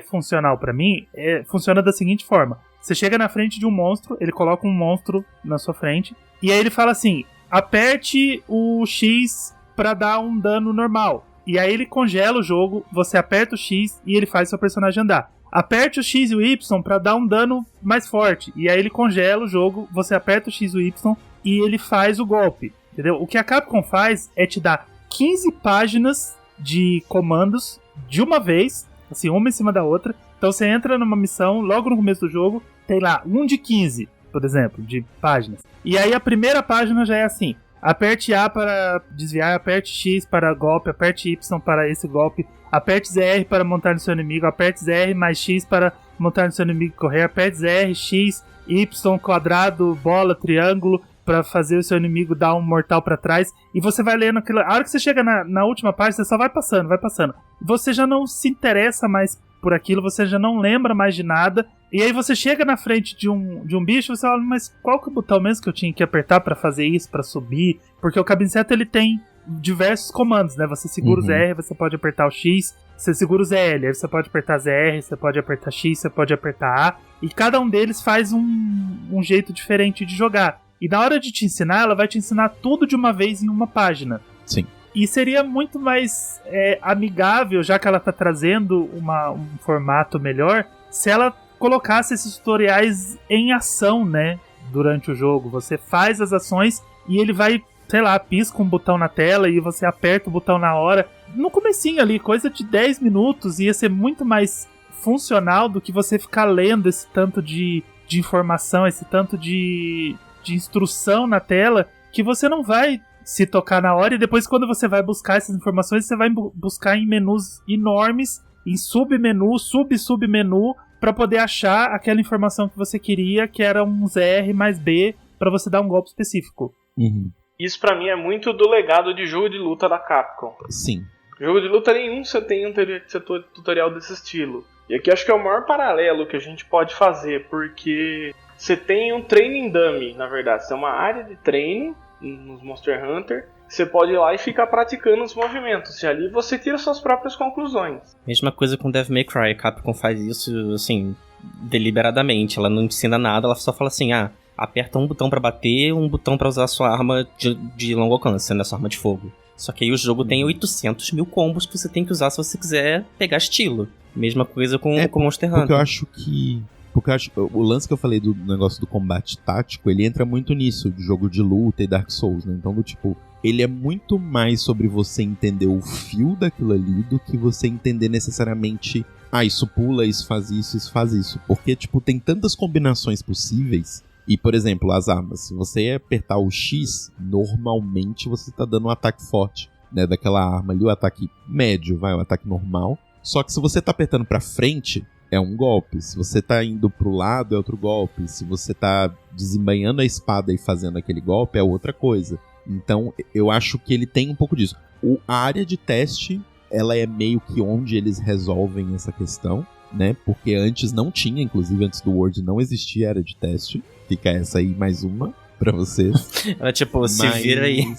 funcional pra mim, funciona da seguinte forma. Você chega na frente de um monstro, ele coloca um monstro na sua frente, e aí ele fala assim, aperte o X pra dar um dano normal. E aí ele congela o jogo, você aperta o X e ele faz seu personagem andar. Aperte o X e o Y pra dar um dano mais forte. E aí ele congela o jogo, você aperta o X e o Y e ele faz o golpe. Entendeu? O que a Capcom faz é te dar 15 páginas de comandos de uma vez, assim, uma em cima da outra. Então você entra numa missão, logo no começo do jogo, tem lá 1 de 15, por exemplo, de páginas. E aí a primeira página já é assim: aperte A para desviar, aperte X para golpe, aperte Y para esse golpe, aperte ZR para montar no seu inimigo, aperte ZR mais X para montar no seu inimigo e correr, aperte ZR, X, Y, quadrado, bola, triângulo, para fazer o seu inimigo dar um mortal para trás. E você vai lendo aquilo. A hora que você chega na última página, você só vai passando. Você já não se interessa mais por aquilo, você já não lembra mais de nada. E aí você chega na frente de um bicho, você fala, mas qual que é o botão mesmo que eu tinha que apertar pra fazer isso, pra subir? Porque o Cabo Inseto, ele tem diversos comandos, né? Você segura o ZR, você pode apertar o X, você segura o ZL, aí você pode apertar ZR, você pode apertar X, você pode apertar A, e cada um deles faz um jeito diferente de jogar. E na hora de te ensinar, ela vai te ensinar tudo de uma vez em uma página. Sim. E seria muito mais amigável, já que ela tá trazendo um formato melhor, se ela colocasse esses tutoriais em ação, né, durante o jogo. Você faz as ações e ele vai, sei lá, pisca um botão na tela e você aperta o botão na hora. No comecinho ali, coisa de 10 minutos, ia ser muito mais funcional do que você ficar lendo esse tanto de informação, esse tanto de instrução na tela, que você não vai se tocar na hora, e depois quando você vai buscar essas informações, você vai buscar em menus enormes, em submenu, submenu, para poder achar aquela informação que você queria, que era um ZR mais B, para você dar um golpe específico. Isso pra mim é muito do legado de jogo de luta da Capcom. Sim. Jogo de luta nenhum você tem um tutorial desse estilo. E aqui acho que é o maior paralelo que a gente pode fazer, porque você tem um training dummy, na verdade. Você tem uma área de treino nos Monster Hunter, você pode ir lá e ficar praticando os movimentos, e ali você tira suas próprias conclusões. Mesma coisa com Devil May Cry, a Capcom faz isso, assim, deliberadamente. Ela não ensina nada, ela só fala assim, aperta um botão pra bater, um botão pra usar a sua arma de longo alcance, né, sua arma de fogo. Só que aí o jogo tem 800 mil combos que você tem que usar se você quiser pegar estilo. Mesma coisa com Monster Hunter. Porque eu acho que... o lance que eu falei do negócio do combate tático, ele entra muito nisso, de jogo de luta e Dark Souls, né? Então, ele é muito mais sobre você entender o fio daquilo ali do que você entender necessariamente, isso pula, isso faz isso. Porque, tem tantas combinações possíveis. E, por exemplo, as armas. Se você apertar o X, normalmente você tá dando um ataque forte, né? Daquela arma ali, o ataque médio, o ataque normal. Só que se você tá apertando pra frente, é um golpe. Se você tá indo pro lado, é outro golpe. Se você tá desembainhando a espada e fazendo aquele golpe, é outra coisa. Então, eu acho que ele tem um pouco disso. A área de teste, ela é meio que onde eles resolvem essa questão, né? Porque antes não tinha, inclusive antes do Word não existia área de teste. Fica essa aí, mais uma, pra vocês. Se vira aí.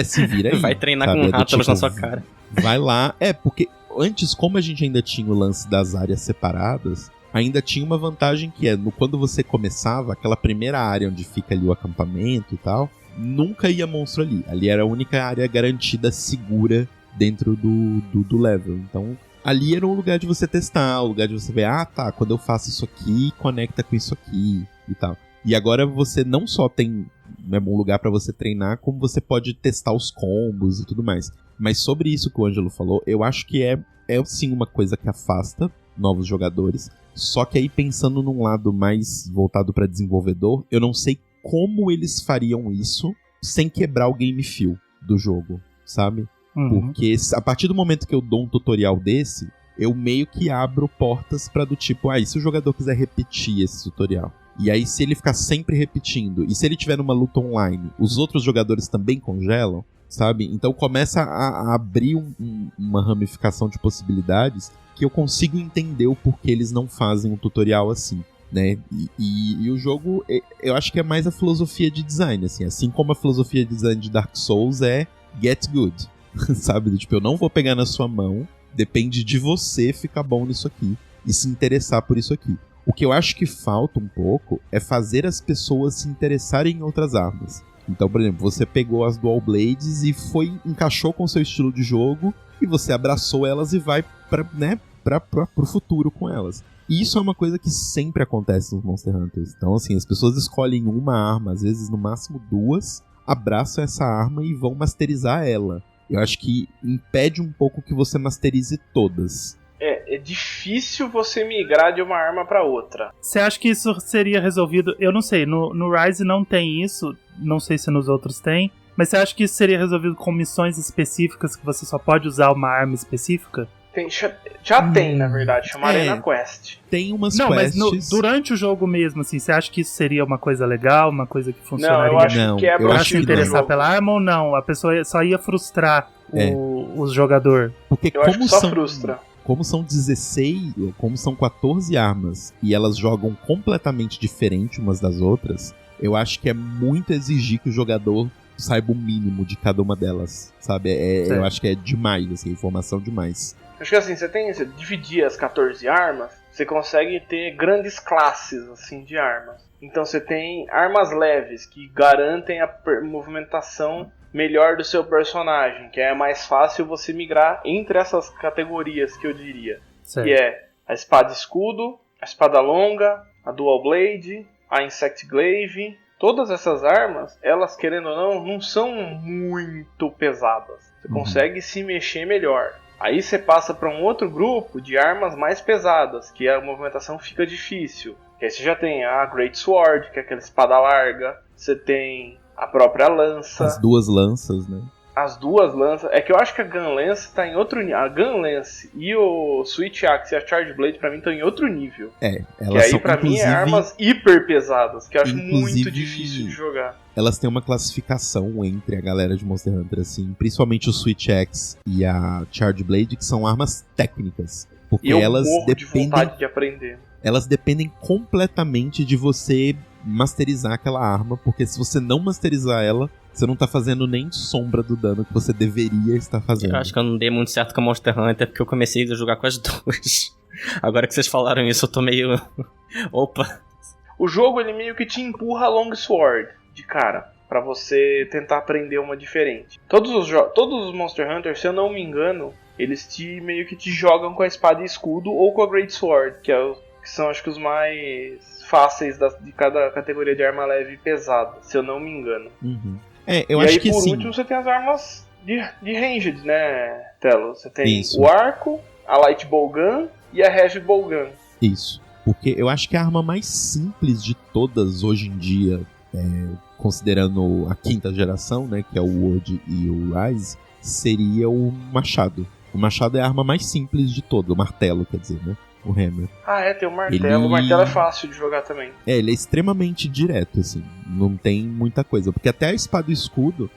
Se vira aí. Vai treinar com rátulos na sua cara. Vai lá. Porque antes, como a gente ainda tinha o lance das áreas separadas, ainda tinha uma vantagem que quando você começava, aquela primeira área onde fica ali o acampamento e tal, nunca ia monstro ali. Ali era a única área garantida segura dentro do level. Então, ali era um lugar de você testar, um lugar de você ver, quando eu faço isso aqui, conecta com isso aqui e tal. E agora você não só tem um lugar pra você treinar, como você pode testar os combos e tudo mais. Mas sobre isso que o Ângelo falou, eu acho que é sim uma coisa que afasta novos jogadores. Só que aí, pensando num lado mais voltado pra desenvolvedor, eu não sei como eles fariam isso sem quebrar o game feel do jogo, sabe? Porque a partir do momento que eu dou um tutorial desse, eu meio que abro portas pra do tipo, e se o jogador quiser repetir esse tutorial? E aí, se ele ficar sempre repetindo, e se ele tiver numa luta online, os outros jogadores também congelam, sabe? Então começa a abrir uma ramificação de possibilidades que eu consigo entender o porquê eles não fazem um tutorial assim, né? E o jogo, eu acho que é mais a filosofia de design, assim como a filosofia de design de Dark Souls é get good, sabe? Tipo, eu não vou pegar na sua mão, depende de você ficar bom nisso aqui e se interessar por isso aqui. O que eu acho que falta um pouco é fazer as pessoas se interessarem em outras armas. Então, por exemplo, você pegou as Dual Blades e encaixou com o seu estilo de jogo e você abraçou elas e vai pro futuro com elas. E isso é uma coisa que sempre acontece nos Monster Hunters. Então, assim, as pessoas escolhem uma arma, às vezes no máximo 2, abraçam essa arma e vão masterizar ela. Eu acho que impede um pouco que você masterize todas. É difícil você migrar de uma arma pra outra. Você acha que isso seria resolvido? Eu não sei, no Rise não tem isso, não sei se nos outros tem, mas você acha que isso seria resolvido com missões específicas que você só pode usar uma arma específica? Já tem, na verdade, chama Arena Quest. Tem umas quests. Mas durante o jogo mesmo, assim, você acha que isso seria uma coisa legal, uma coisa que funcionaria? Não, eu acho que quebra pra se interessar pela arma ou não? A pessoa só ia frustrar o jogador? Porque eu acho que só frustra. Como são 14 armas e elas jogam completamente diferente umas das outras, eu acho que é muito exigir que o jogador saiba o mínimo de cada uma delas, sabe? Eu acho que é demais, assim, informação demais. Acho que assim, você dividir as 14 armas, você consegue ter grandes classes assim de armas. Então você tem armas leves que garantem a movimentação melhor do seu personagem, que é mais fácil você migrar entre essas categorias que eu diria. Certo. Que é a espada escudo, a espada longa, a dual blade, a insect glaive. Todas essas armas, elas querendo ou não são muito pesadas. Você consegue se mexer melhor. Aí você passa para um outro grupo de armas mais pesadas, que a movimentação fica difícil. Que aí você já tem a Great Sword, que é aquela espada larga. Você tem a própria lança. As duas lanças, né? As duas lanças. É que eu acho que a Gun Lance tá em outro nível. A Gun Lance e o Switch Axe e a Charge Blade pra mim estão em outro nível. Elas que aí são, pra mim é armas hiper pesadas, que eu acho muito difícil de jogar. Elas têm uma classificação entre a galera de Monster Hunter, assim, principalmente o Switch Axe e a Charge Blade, que são armas técnicas. Porque elas dependem de vontade de aprender. Elas dependem completamente de você masterizar aquela arma, porque se você não masterizar ela, você não tá fazendo nem sombra do dano que você deveria estar fazendo. Eu acho que eu não dei muito certo com a Monster Hunter, porque eu comecei a jogar com as duas. Agora que vocês falaram isso, eu tô meio... Opa! O jogo, ele meio que te empurra a Longsword de cara, pra você tentar aprender uma diferente. Todos os Monster Hunters, se eu não me engano, eles meio que te jogam com a espada e escudo ou com a Great Sword, que são acho que os mais fáceis de cada categoria de arma leve e pesada, se eu não me engano. Eu acho que por sim. último você tem as armas de ranged, né, Telo? Você tem o arco, a light bowgun e a heavy bowgun. Isso, porque eu acho que a arma mais simples de todas hoje em dia, considerando a 5ª geração, né, que é o World e o Rise, seria o machado. O machado é a arma mais simples de todas, o martelo, quer dizer, né? O hammer. Tem o martelo. O martelo é fácil de jogar também. Ele é extremamente direto, assim. Não tem muita coisa. Porque até a espada e escudo,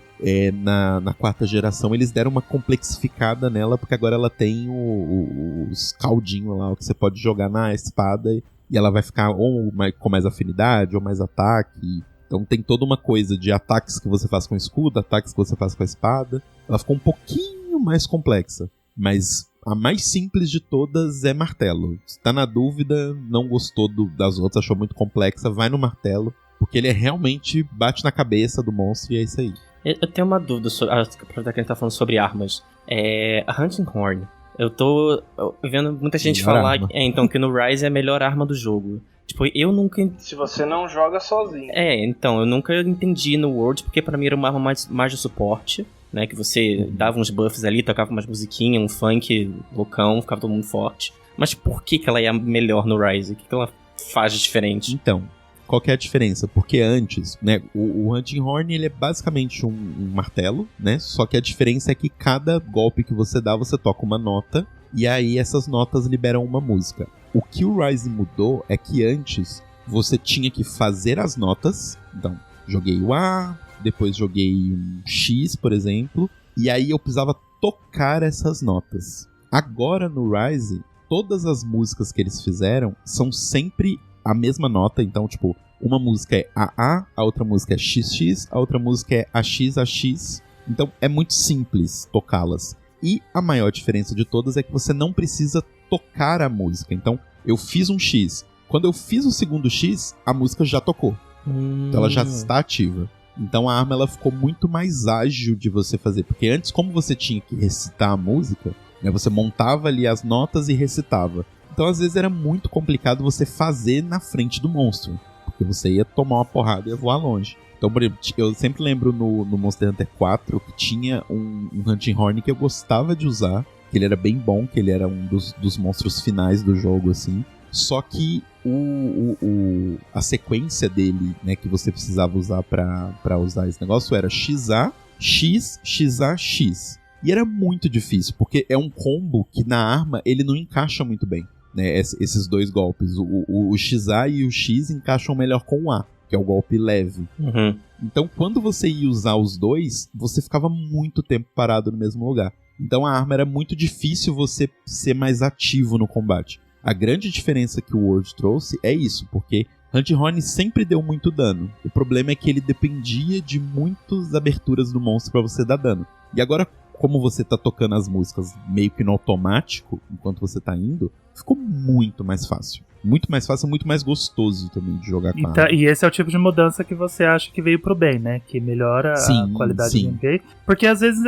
na 4ª geração, eles deram uma complexificada nela, porque agora ela tem os caldinhos lá, que você pode jogar na espada e ela vai ficar ou com mais afinidade, ou mais ataque. Então tem toda uma coisa de ataques que você faz com o escudo, ataques que você faz com a espada. Ela ficou um pouquinho mais complexa. Mas a mais simples de todas é martelo. Se tá na dúvida, não gostou das outras, achou muito complexa, vai no martelo, porque ele realmente bate na cabeça do monstro e é isso aí. Eu tenho uma dúvida, aproveitar que a gente tá falando sobre armas. A Hunting Horn. Eu tô vendo muita gente falar então, que no Rise é a melhor arma do jogo. Tipo, eu nunca... Se você não joga sozinho. Então, eu nunca entendi no World, porque pra mim era uma arma mais de suporte. Né, que você dava uns buffs ali, tocava umas musiquinhas, um funk loucão, ficava todo mundo forte. Mas por que ela é melhor no Rise? O que ela faz de diferente? Então, qual que é a diferença? Porque antes, né, o Hunting Horn, ele é basicamente um martelo, né? Só que a diferença é que cada golpe que você dá, você toca uma nota e aí essas notas liberam uma música. O que o Rise mudou é que antes você tinha que fazer as notas, então joguei o A, depois joguei um X, por exemplo, e aí eu precisava tocar essas notas. Agora no Rise, todas as músicas que eles fizeram são sempre a mesma nota, então tipo, uma música é AA, a outra música é XX, a outra música é AX. Então é muito simples tocá-las. E a maior diferença de todas é que você não precisa tocar a música. Então eu fiz um X. Quando eu fiz o segundo X, a música já tocou. Então ela já está ativa. Então a arma ela ficou muito mais ágil de você fazer. Porque antes, como você tinha que recitar a música, né, você montava ali as notas e recitava. Então às vezes era muito complicado você fazer na frente do monstro. Porque você ia tomar uma porrada e ia voar longe. Então, por exemplo, eu sempre lembro no Monster Hunter 4 que tinha um Hunting Horn que eu gostava de usar. Que ele era bem bom, que ele era um dos monstros finais do jogo, assim. Só que a sequência dele, né, que você precisava usar pra usar esse negócio era XA, X, XA, X. E era muito difícil, porque é um combo que na arma ele não encaixa muito bem, né, esses dois golpes. O XA e o X encaixam melhor com o A, que é o golpe leve. Uhum. Então, quando você ia usar os dois, você ficava muito tempo parado no mesmo lugar. Então a arma era muito difícil você ser mais ativo no combate. A grande diferença que o World trouxe é isso, porque Hunting Horn sempre deu muito dano. O problema é que ele dependia de muitas aberturas do monstro pra você dar dano. E agora, como você tá tocando as músicas meio que no automático, enquanto você tá indo, ficou muito mais fácil. Muito mais fácil, muito mais gostoso também de jogar com a arma. E esse é o tipo de mudança que você acha que veio pro bem, né? Que melhora a qualidade do gameplay. Porque às vezes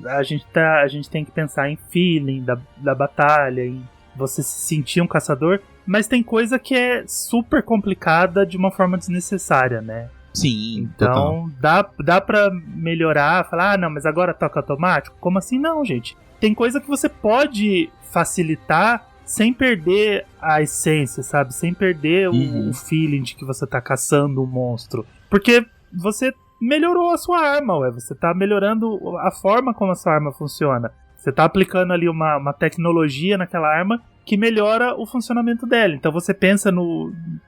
a gente tem que pensar em feeling da batalha, em você se sentir um caçador, mas tem coisa que é super complicada de uma forma desnecessária, né? Sim, então dá pra melhorar, falar, não, mas agora toca automático? Como assim? Não, gente. Tem coisa que você pode facilitar sem perder a essência, sabe? Sem perder o feeling de que você tá caçando um monstro. Porque você melhorou a sua arma, ué. Você tá melhorando a forma como a sua arma funciona. Você tá aplicando ali uma tecnologia naquela arma que melhora o funcionamento dela. Então você pensa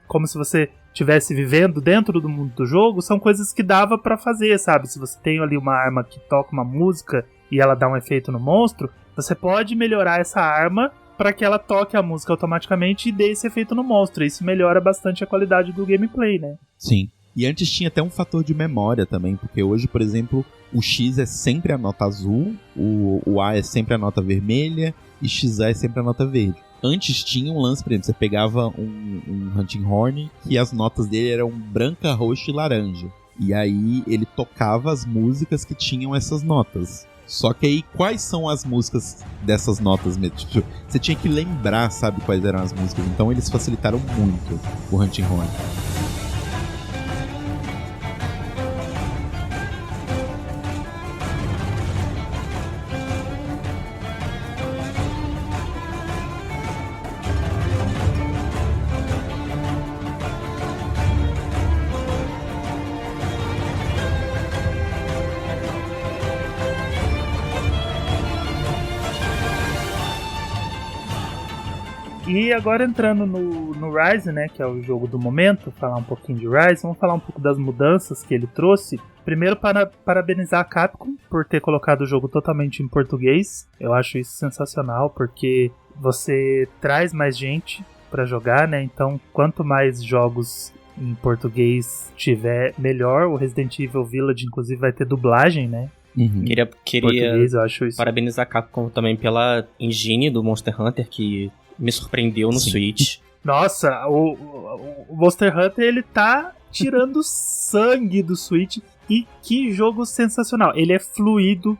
como se você estivesse vivendo dentro do mundo do jogo, são coisas que dava pra fazer, sabe? Se você tem ali uma arma que toca uma música e ela dá um efeito no monstro, você pode melhorar essa arma para que ela toque a música automaticamente e dê esse efeito no monstro. Isso melhora bastante a qualidade do gameplay, né? Sim. E antes tinha até um fator de memória também, porque hoje, por exemplo, o X é sempre a nota azul, o A é sempre a nota vermelha e XA é sempre a nota verde. Antes tinha um lance, por exemplo, você pegava um Hunting Horn que as notas dele eram branca, roxa e laranja. E aí ele tocava as músicas que tinham essas notas. Só que aí, quais são as músicas dessas notas mesmo? Tipo, você tinha que lembrar, sabe, quais eram as músicas. Então eles facilitaram muito o Hunting Horn. E agora entrando no Rise, né, que é o jogo do momento, falar um pouquinho de Rise, vamos falar um pouco das mudanças que ele trouxe. Primeiro, parabenizar a Capcom por ter colocado o jogo totalmente em português. Eu acho isso sensacional, porque você traz mais gente pra jogar, né, então quanto mais jogos em português tiver, melhor. O Resident Evil Village, inclusive, vai ter dublagem, né? Uhum. Queria eu acho isso. Parabenizar a Capcom também pela engine do Monster Hunter, que me surpreendeu no Switch. Nossa, o Monster Hunter, ele tá tirando sangue do Switch. E que jogo sensacional. Ele é fluido.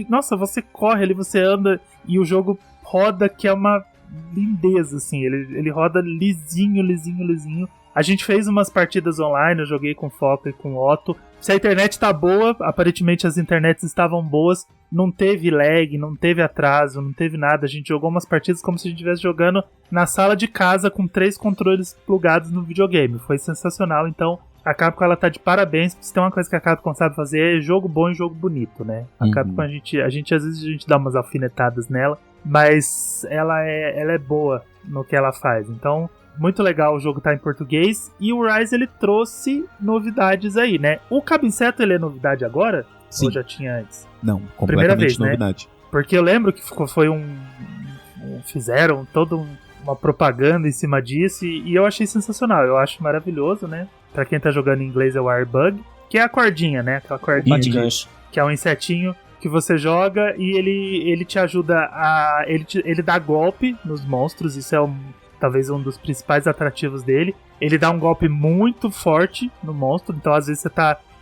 Nossa, você corre ali, você anda e o jogo roda, que é uma lindeza, assim. Ele roda lisinho. A gente fez umas partidas online, eu joguei com o Foca e com o Otto. Se a internet tá boa, aparentemente as internets estavam boas, não teve lag, não teve atraso, não teve nada. A gente jogou umas partidas como se a gente estivesse jogando na sala de casa com 3 controles plugados no videogame. Foi sensacional, então a Capcom, ela tá de parabéns. Se tem uma coisa que a Capcom sabe fazer, é jogo bom e jogo bonito, né? A Capcom, a gente às vezes a gente dá umas alfinetadas nela, mas ela é boa no que ela faz. Então, muito legal o jogo tá em português. E o Rise, ele trouxe novidades aí, né? O Cabo Inseto, ele é novidade agora? Sim. Ou já tinha antes? Não, completamente vez, novidade. Né? Porque eu lembro que foi fizeram toda uma propaganda em cima disso e eu achei sensacional. Eu acho maravilhoso, né? Pra quem tá jogando em inglês é o Airbug, que é a cordinha, né? Aquela cordinha que é um insetinho que você joga e ele te ajuda a... Ele dá golpe nos monstros, isso é talvez um dos principais atrativos dele. Ele dá um golpe muito forte no monstro, então às vezes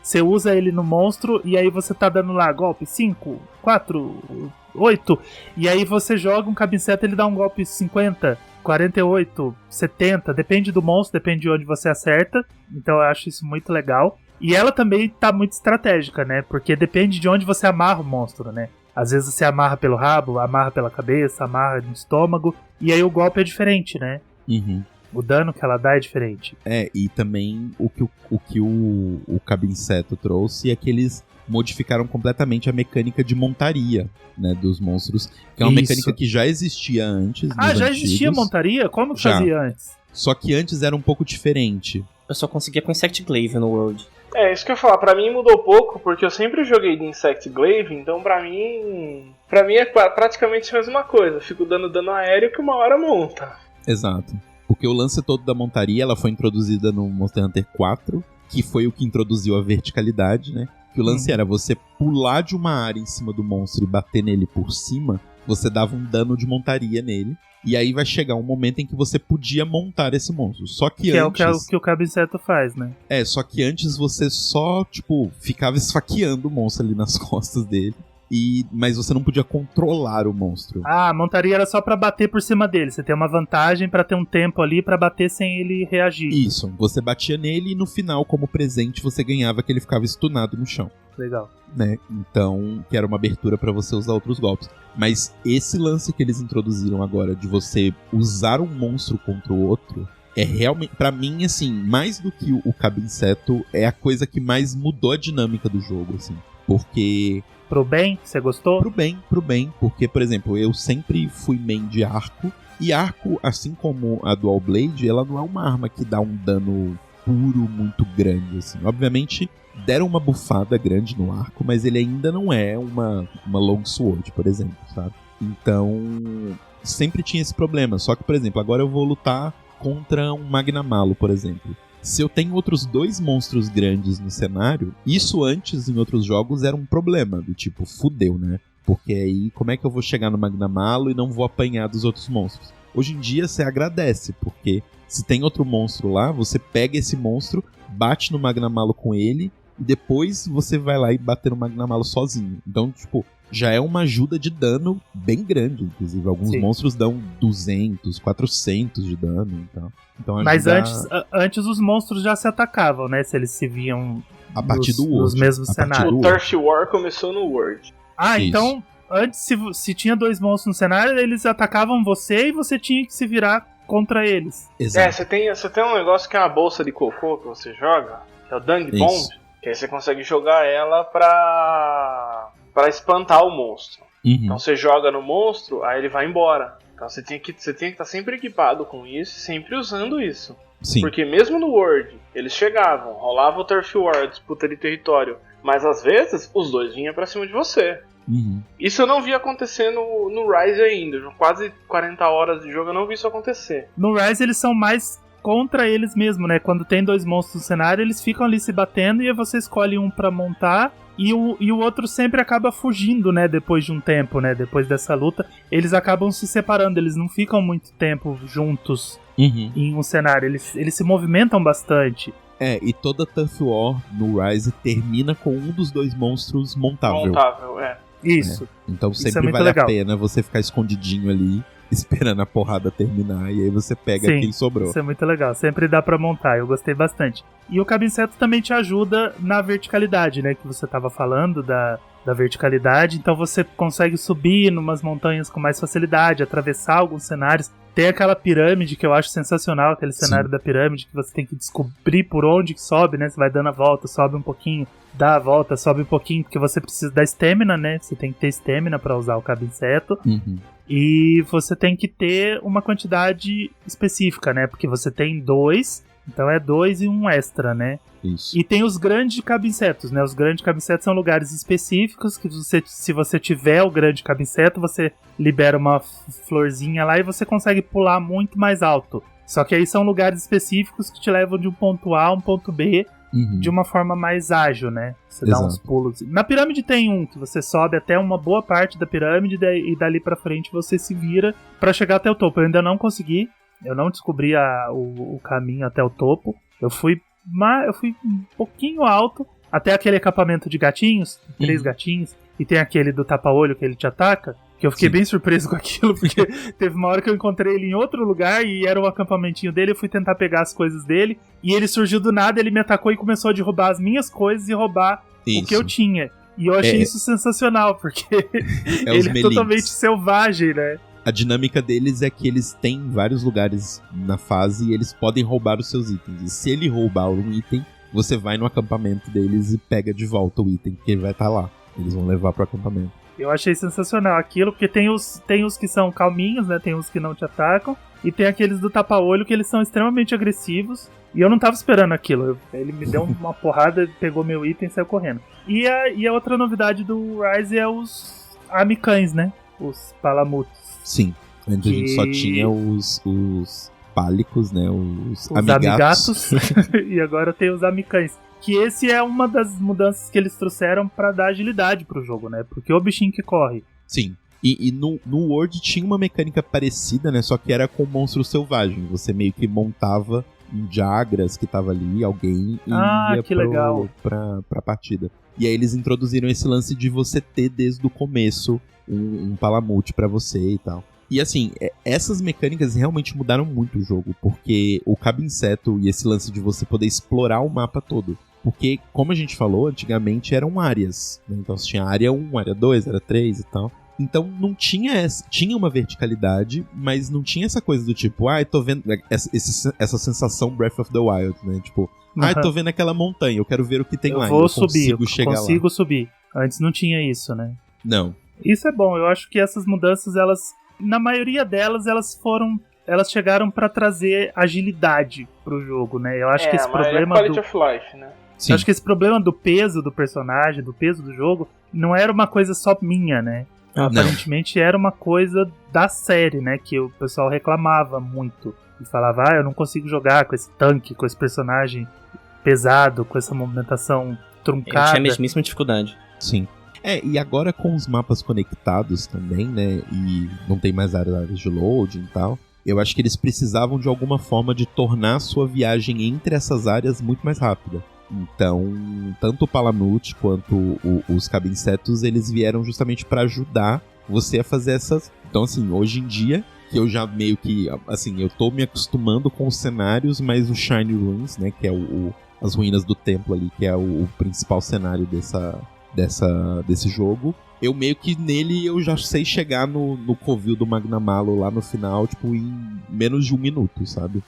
você usa ele no monstro e aí você tá dando lá golpe 5, 4, 8, e aí você joga um Cabo Inseto, ele dá um golpe 50, 48, 70, depende do monstro, depende de onde você acerta, então eu acho isso muito legal. E ela também tá muito estratégica, né, porque depende de onde você amarra o monstro, né. Às vezes você amarra pelo rabo, amarra pela cabeça, amarra no estômago, e aí o golpe é diferente, né. Uhum. O dano que ela dá é diferente. E também o que o Cabo Inseto trouxe é que eles modificaram completamente a mecânica de montaria, né, dos monstros, que é uma mecânica que já existia antes. Já existia montaria? Como que fazia antes? Só que antes era um pouco diferente. Eu só conseguia com Insect Glaive no World. Isso que eu ia falar, pra mim mudou pouco, porque eu sempre joguei de Insect Glaive, então pra mim é praticamente a mesma coisa. Eu fico dando dano aéreo que uma hora monta. Exato. Porque o lance todo da montaria, ela foi introduzida no Monster Hunter 4, que foi o que introduziu a verticalidade, né? Que o lance era você pular de uma área em cima do monstro e bater nele por cima, você dava um dano de montaria nele, e aí vai chegar um momento em que você podia montar esse monstro. Só que antes... é o que o Cabo Inseto faz, né? Só que antes você só, ficava esfaqueando o monstro ali nas costas dele. Mas você não podia controlar o monstro. A montaria era só pra bater por cima dele. Você tem uma vantagem pra ter um tempo ali pra bater sem ele reagir. Isso, você batia nele e no final, como presente, você ganhava que ele ficava stunado no chão. Legal. Né? Então, que era uma abertura pra você usar outros golpes. Mas esse lance que eles introduziram agora, de você usar um monstro contra o outro, é realmente, pra mim, assim, mais do que o Cabo Inseto, é a coisa que mais mudou a dinâmica do jogo, assim. Porque... Pro bem? Você gostou? Pro bem. Porque, por exemplo, eu sempre fui main de arco. E arco, assim como a Dual Blade, ela não é uma arma que dá um dano puro muito grande, assim. Obviamente, deram uma bufada grande no arco, mas ele ainda não é uma Longsword, por exemplo, sabe? Então, sempre tinha esse problema. Só que, por exemplo, agora eu vou lutar contra um Magnamalo, por exemplo. Se eu tenho outros 2 monstros grandes no cenário, isso antes em outros jogos era um problema, do tipo, fudeu, né? Porque aí, como é que eu vou chegar no Magnamalo e não vou apanhar dos outros monstros? Hoje em dia, você agradece, porque se tem outro monstro lá, você pega esse monstro, bate no Magnamalo com ele, e depois você vai lá e bater no Magnamalo sozinho. Então, já é uma ajuda de dano bem grande, inclusive. Alguns monstros dão 200, 400 de dano e tal. Então, mas antes os monstros já se atacavam, né? Se eles se viam a partir do World, nos mesmos cenários. O Turf War começou no World. Isso. Então, antes, se tinha 2 monstros no cenário, eles atacavam você e você tinha que se virar contra eles. Exato. Você tem um negócio que é uma bolsa de cocô que você joga, que é o Dung Bomb, que aí você consegue jogar ela pra espantar o monstro. Uhum. Então você joga no monstro, aí ele vai embora. Então você tem que estar sempre equipado com isso, sempre usando isso. Sim. Porque mesmo no World, eles chegavam, rolava o Turf War, disputa de território, mas às vezes os 2 vinham pra cima de você. Uhum. Isso eu não vi acontecer no Rise ainda. Quase 40 horas de jogo eu não vi isso acontecer. No Rise eles são mais contra eles mesmo, né? Quando tem 2 monstros no cenário, eles ficam ali se batendo e aí você escolhe um pra montar e o outro sempre acaba fugindo, né? Depois de um tempo, né? Depois dessa luta, eles acabam se separando, eles não ficam muito tempo juntos em um cenário, eles se movimentam bastante. E toda Turf War no Rise termina com um dos 2 monstros montável. Isso. Então sempre vale a pena você ficar escondidinho ali, esperando a porrada terminar, e aí você pega quem sobrou. Isso é muito legal, sempre dá pra montar, eu gostei bastante. E o Cabo Inseto também te ajuda na verticalidade, né, que você tava falando da verticalidade, então você consegue subir numas montanhas com mais facilidade, atravessar alguns cenários. Tem aquela pirâmide que eu acho sensacional, aquele cenário da pirâmide que você tem que descobrir por onde que sobe, né, você vai dando a volta, sobe um pouquinho, dá a volta, sobe um pouquinho, porque você precisa da estamina, né, você tem que ter estamina pra usar o Cabo Inseto. E você tem que ter uma quantidade específica, né? Porque você tem 2, então é 2 e um extra, né? Isso. E tem os grandes cabincetos, né? Os grandes cabincetos são lugares específicos que se você tiver o grande cabinceto, você libera uma florzinha lá e você consegue pular muito mais alto. Só que aí são lugares específicos que te levam de um ponto A a um ponto B de uma forma mais ágil, né? Você dá uns pulos. Na pirâmide tem um que você sobe até uma boa parte da pirâmide e dali pra frente você se vira pra chegar até o topo. Eu ainda não consegui, eu não descobri o caminho até o topo. Eu fui um pouquinho alto até aquele acampamento de gatinhos, 3 gatinhos, e tem aquele do tapa-olho que ele te ataca. Que eu fiquei bem surpreso com aquilo, porque teve uma hora que eu encontrei ele em outro lugar e era o acampamentinho dele, eu fui tentar pegar as coisas dele, e ele surgiu do nada, ele me atacou e começou a derrubar as minhas coisas e roubar o que eu tinha. E eu achei isso sensacional, porque ele é totalmente selvagem, né? A dinâmica deles é que eles têm vários lugares na fase e eles podem roubar os seus itens. E se ele roubar um item, você vai no acampamento deles e pega de volta o item, porque ele vai estar lá. Eles vão levar pro acampamento. Eu achei sensacional aquilo, porque tem os que são calminhos, né? Tem os que não te atacam. E tem aqueles do tapa-olho que eles são extremamente agressivos. E eu não tava esperando aquilo. Ele me deu uma porrada, pegou meu item e saiu correndo. E a outra novidade do Rise é os amicães, né? Os palamutes. Sim. Antes a gente só tinha os pálicos, né? Os amigatos. E agora tem os amicães. Que esse é uma das mudanças que eles trouxeram pra dar agilidade pro jogo, né? Porque é o bichinho que corre. Sim. E no World tinha uma mecânica parecida, né? Só que era com monstro selvagem. Você meio que montava um Jagras que tava ali, alguém, e ia pra partida. E aí eles introduziram esse lance de você ter desde o começo um palamute pra você e tal. E assim, essas mecânicas realmente mudaram muito o jogo, porque o cabinceto e esse lance de você poder explorar o mapa todo. Porque, como a gente falou, antigamente eram áreas, né? Então você tinha área 1, área 2, área 3 e tal. Então não tinha tinha uma verticalidade, mas não tinha essa coisa do tipo, tô vendo essa sensação Breath of the Wild, né? Tipo, tô vendo aquela montanha, eu quero ver o que tem lá. Eu consigo subir. Antes não tinha isso, né? Não. Isso é bom, eu acho que essas mudanças, na maioria delas, elas chegaram pra trazer agilidade pro jogo, né? Eu acho que esse problema quality of life, né? Eu acho que esse problema do peso do personagem, do peso do jogo, não era uma coisa só minha, né? Aparentemente era uma coisa da série, né? Que o pessoal reclamava muito. E falava, eu não consigo jogar com esse tanque, com esse personagem pesado, com essa movimentação truncada. Eu tinha a mesmíssima dificuldade. Sim. E agora com os mapas conectados também, né? E não tem mais áreas de loading e tal. Eu acho que eles precisavam de alguma forma de tornar a sua viagem entre essas áreas muito mais rápida. Então, tanto o Palamute quanto os cabincetos, eles vieram justamente para ajudar você a fazer essas... Então, assim, hoje em dia, que eu já meio que... Assim, eu tô me acostumando com os cenários, mas o Shiny Ruins, né, que é as ruínas do templo ali, que é o principal cenário desse jogo, eu meio que nele eu já sei chegar no covil do Magnamalo lá no final, tipo, em menos de 1 minuto, sabe?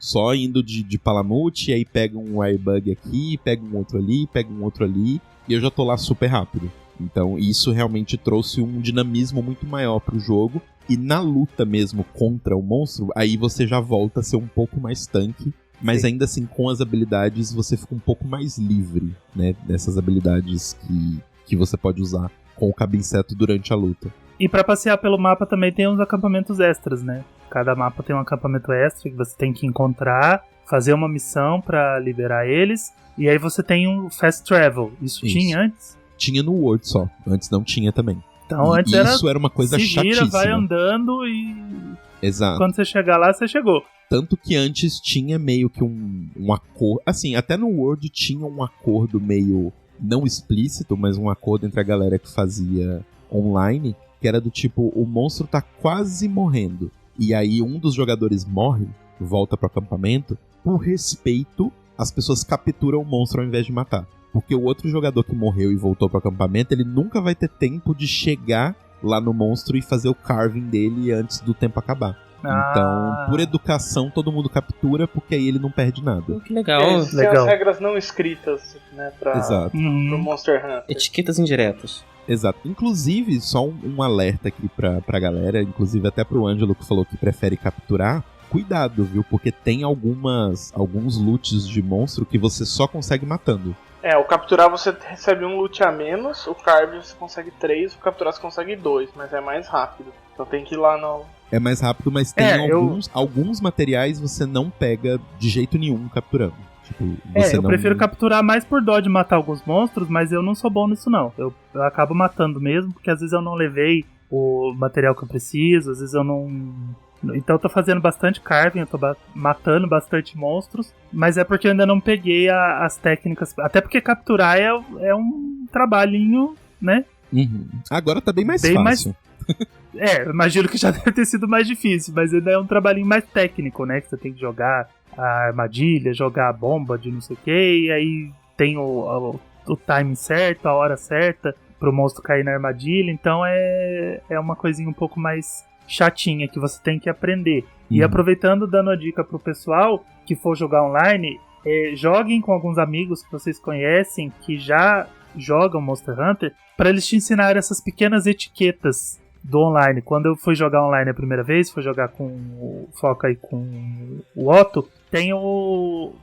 Só indo de Palamute, e aí pega um Airbug aqui, pega um outro ali, e eu já tô lá super rápido. Então isso realmente trouxe um dinamismo muito maior pro jogo, e na luta mesmo contra o monstro, aí você já volta a ser um pouco mais tanque, mas ainda assim com as habilidades você fica um pouco mais livre, né? Dessas habilidades que você pode usar com o cabinceto durante a luta. E pra passear pelo mapa também tem uns acampamentos extras, né? Cada mapa tem um acampamento extra que você tem que encontrar, fazer uma missão pra liberar eles, e aí você tem um fast travel. Isso. Tinha antes? Tinha no World só, antes não tinha também. Então antes isso era uma coisa chatíssima. Vai andando e... Exato. Quando você chegar lá, você chegou. Tanto que antes tinha meio que um acordo... Assim, até no World tinha um acordo meio... não explícito, mas um acordo entre a galera que fazia online, que era do tipo, o monstro tá quase morrendo, e aí um dos jogadores morre, volta pro acampamento, por respeito, as pessoas capturam o monstro ao invés de matar. Porque o outro jogador que morreu e voltou pro acampamento, ele nunca vai ter tempo de chegar lá no monstro e fazer o carving dele antes do tempo acabar. Então, por educação, todo mundo captura, porque aí ele não perde nada. Que legal. Tem as regras não escritas, né, pro Monster Hunter. Etiquetas indiretas. Exato. Inclusive, só um alerta aqui pra galera, inclusive até pro Ângelo que falou que prefere capturar. Cuidado, viu? Porque tem alguns loots de monstro que você só consegue matando. O capturar você recebe um loot a menos, o carve você consegue 3, o capturar você consegue 2, mas é mais rápido. Então tem que ir lá no... É mais rápido, mas tem alguns materiais você não pega de jeito nenhum capturando. Tipo, eu prefiro capturar mais por dó de matar alguns monstros, mas eu não sou bom nisso não. Eu acabo matando mesmo, porque às vezes eu não levei o material que eu preciso, às vezes eu não... Então eu tô fazendo bastante carving, eu tô matando bastante monstros, mas é porque eu ainda não peguei as técnicas, até porque capturar é um trabalhinho, né? Uhum. Agora tá bem mais fácil. Imagino que já deve ter sido mais difícil, mas ainda é um trabalhinho mais técnico, né? Que você tem que jogar a armadilha, jogar a bomba de não sei o que, e aí tem o timing certo, a hora certa pro monstro cair na armadilha, então é uma coisinha um pouco mais chatinha que você tem que aprender. E aproveitando, dando a dica pro pessoal que for jogar online, joguem com alguns amigos que vocês conhecem que já jogam Monster Hunter, para eles te ensinarem essas pequenas etiquetas do online. Quando eu fui jogar online a primeira vez, fui jogar com o Foca e com o Otto,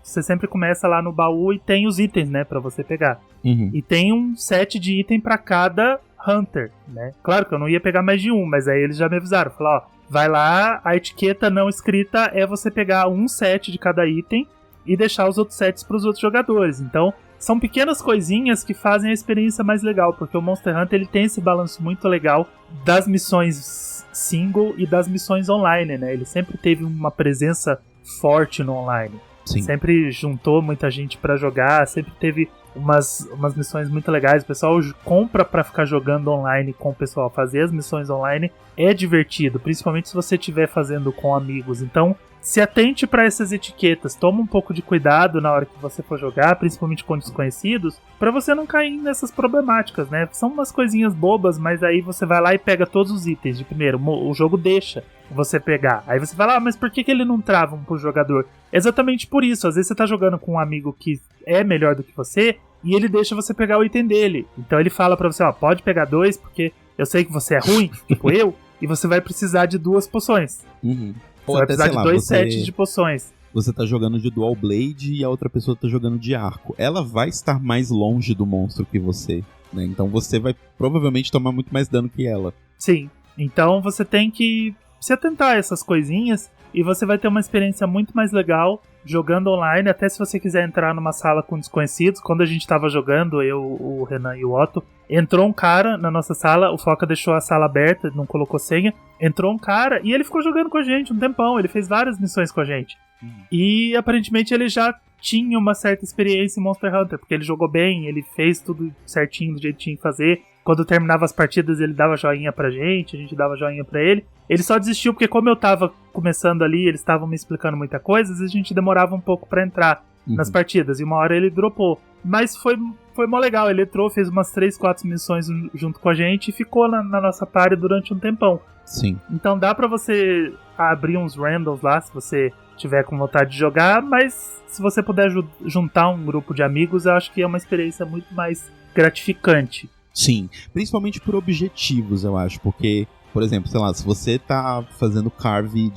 você sempre começa lá no baú e tem os itens, né, pra você pegar. E tem um set de item pra cada Hunter, né? Claro que eu não ia pegar mais de um, mas aí eles já me avisaram, falaram, vai lá, a etiqueta não escrita é você pegar um set de cada item e deixar os outros sets pros outros jogadores. Então, são pequenas coisinhas que fazem a experiência mais legal, porque o Monster Hunter ele tem esse balanço muito legal das missões single e das missões online, né? Ele sempre teve uma presença forte no online. Sim. Sempre juntou muita gente pra jogar, sempre teve umas missões muito legais. O pessoal compra pra ficar jogando online com o pessoal. Fazer as missões online é divertido, principalmente se você estiver fazendo com amigos. Então, se atente para essas etiquetas, toma um pouco de cuidado na hora que você for jogar, principalmente com desconhecidos, para você não cair nessas problemáticas, né? São umas coisinhas bobas, mas aí você vai lá e pega todos os itens de primeiro. O jogo deixa você pegar. Aí você vai lá, mas por que ele não trava pro jogador? Exatamente por isso. Às vezes você tá jogando com um amigo que é melhor do que você e ele deixa você pegar o item dele. Então ele fala pra você, pode pegar 2, porque eu sei que você é ruim, tipo eu, e você vai precisar de 2 poções. Você vai precisar de 2 sets de poções. Você tá jogando de Dual Blade e a outra pessoa tá jogando de arco. Ela vai estar mais longe do monstro que você, né? Então você vai provavelmente tomar muito mais dano que ela. Sim, então você tem que se atentar a essas coisinhas e você vai ter uma experiência muito mais legal jogando online, até se você quiser entrar numa sala com desconhecidos. Quando a gente tava jogando, eu, o Renan e o Otto, entrou um cara na nossa sala, o Foca deixou a sala aberta, não colocou senha, entrou um cara e ele ficou jogando com a gente um tempão, ele fez várias missões com a gente. E aparentemente ele já tinha uma certa experiência em Monster Hunter, porque ele jogou bem, ele fez tudo certinho do jeito que tinha que fazer. Quando terminava as partidas ele dava joinha pra gente, a gente dava joinha pra ele. Ele só desistiu porque como eu tava começando ali, eles estavam me explicando muita coisa, às vezes a gente demorava um pouco pra entrar nas partidas, e uma hora ele dropou. Mas foi mó legal, ele entrou, fez umas 3, 4 missões junto com a gente e ficou na nossa party durante um tempão. Sim. Então dá pra você abrir uns randoms lá, se você tiver com vontade de jogar, mas se você puder juntar um grupo de amigos, eu acho que é uma experiência muito mais gratificante. Sim, principalmente por objetivos, eu acho, porque, por exemplo, sei lá, se você tá fazendo carve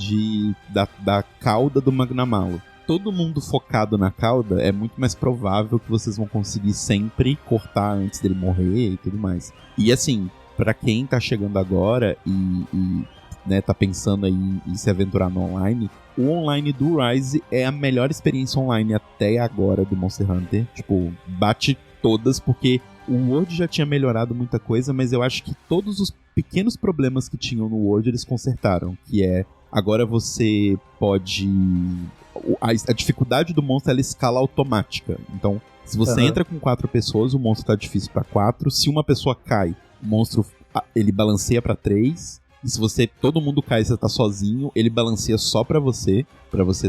da cauda do Magnamalo, todo mundo focado na cauda, é muito mais provável que vocês vão conseguir sempre cortar antes dele morrer e tudo mais. E assim, pra quem tá chegando agora e né, tá pensando aí em se aventurar no online, o online do Rise é a melhor experiência online até agora do Monster Hunter. Tipo, bate todas, porque o World já tinha melhorado muita coisa, mas eu acho que todos os pequenos problemas que tinham no World eles consertaram, que é, agora você pode... A dificuldade do monstro, ela escala automática. Então, se você entra com 4 pessoas, o monstro tá difícil pra 4. Se uma pessoa cai, o monstro, ele balanceia pra 3. E se todo mundo cai e você tá sozinho, ele balanceia só pra você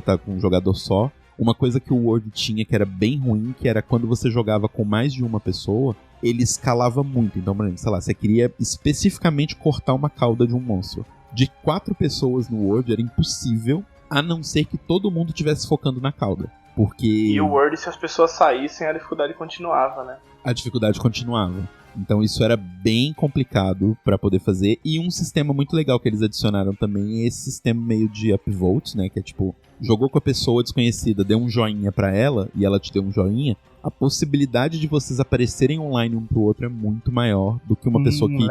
tá com um jogador só. Uma coisa que o World tinha que era bem ruim, que era quando você jogava com mais de uma pessoa, ele escalava muito. Então, por exemplo, sei lá, você queria especificamente cortar uma cauda de um monstro. De 4 pessoas no World era impossível, a não ser que todo mundo estivesse focando na cauda. Porque... E o World, se as pessoas saíssem, a dificuldade continuava, né? A dificuldade continuava. Então isso era bem complicado pra poder fazer. E um sistema muito legal que eles adicionaram também é esse sistema meio de upvote, né? Que é tipo, jogou com a pessoa desconhecida, deu um joinha pra ela e ela te deu um joinha. A possibilidade de vocês aparecerem online um pro outro é muito maior do que uma pessoa que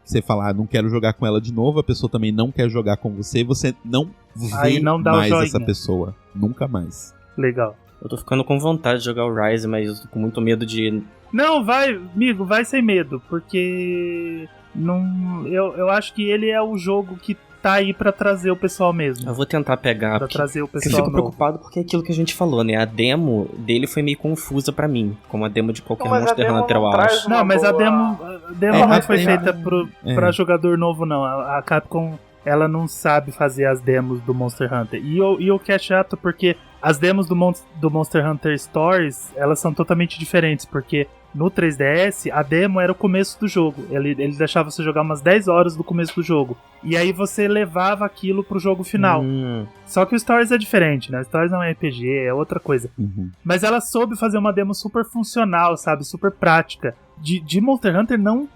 você falar, não quero jogar com ela de novo, a pessoa também não quer jogar com você, e você não vê mais essa pessoa. Nunca mais. Legal. Eu tô ficando com vontade de jogar o Rise, mas eu tô com muito medo de... Não, vai, amigo, vai sem medo, porque eu acho que ele é o jogo que tá aí pra trazer o pessoal mesmo. Eu vou tentar pegar. Pra trazer o pessoal. Eu fico preocupado porque é aquilo que a gente falou, né? A demo dele foi meio confusa pra mim, como a demo de qualquer Monster Hunter, eu acho. Não, mas a demo não foi feita pra jogador novo, não. A Capcom, ela não sabe fazer as demos do Monster Hunter. E o que é chato, porque as demos do Monster Hunter Stories, elas são totalmente diferentes, porque no 3DS, a demo era o começo do jogo. Ele deixava você jogar umas 10 horas do começo do jogo. E aí você levava aquilo pro jogo final. Só que o Stories é diferente, né? O Stories não é RPG, é outra coisa. Mas ela soube fazer uma demo super funcional, sabe? Super prática. De Monster Hunter não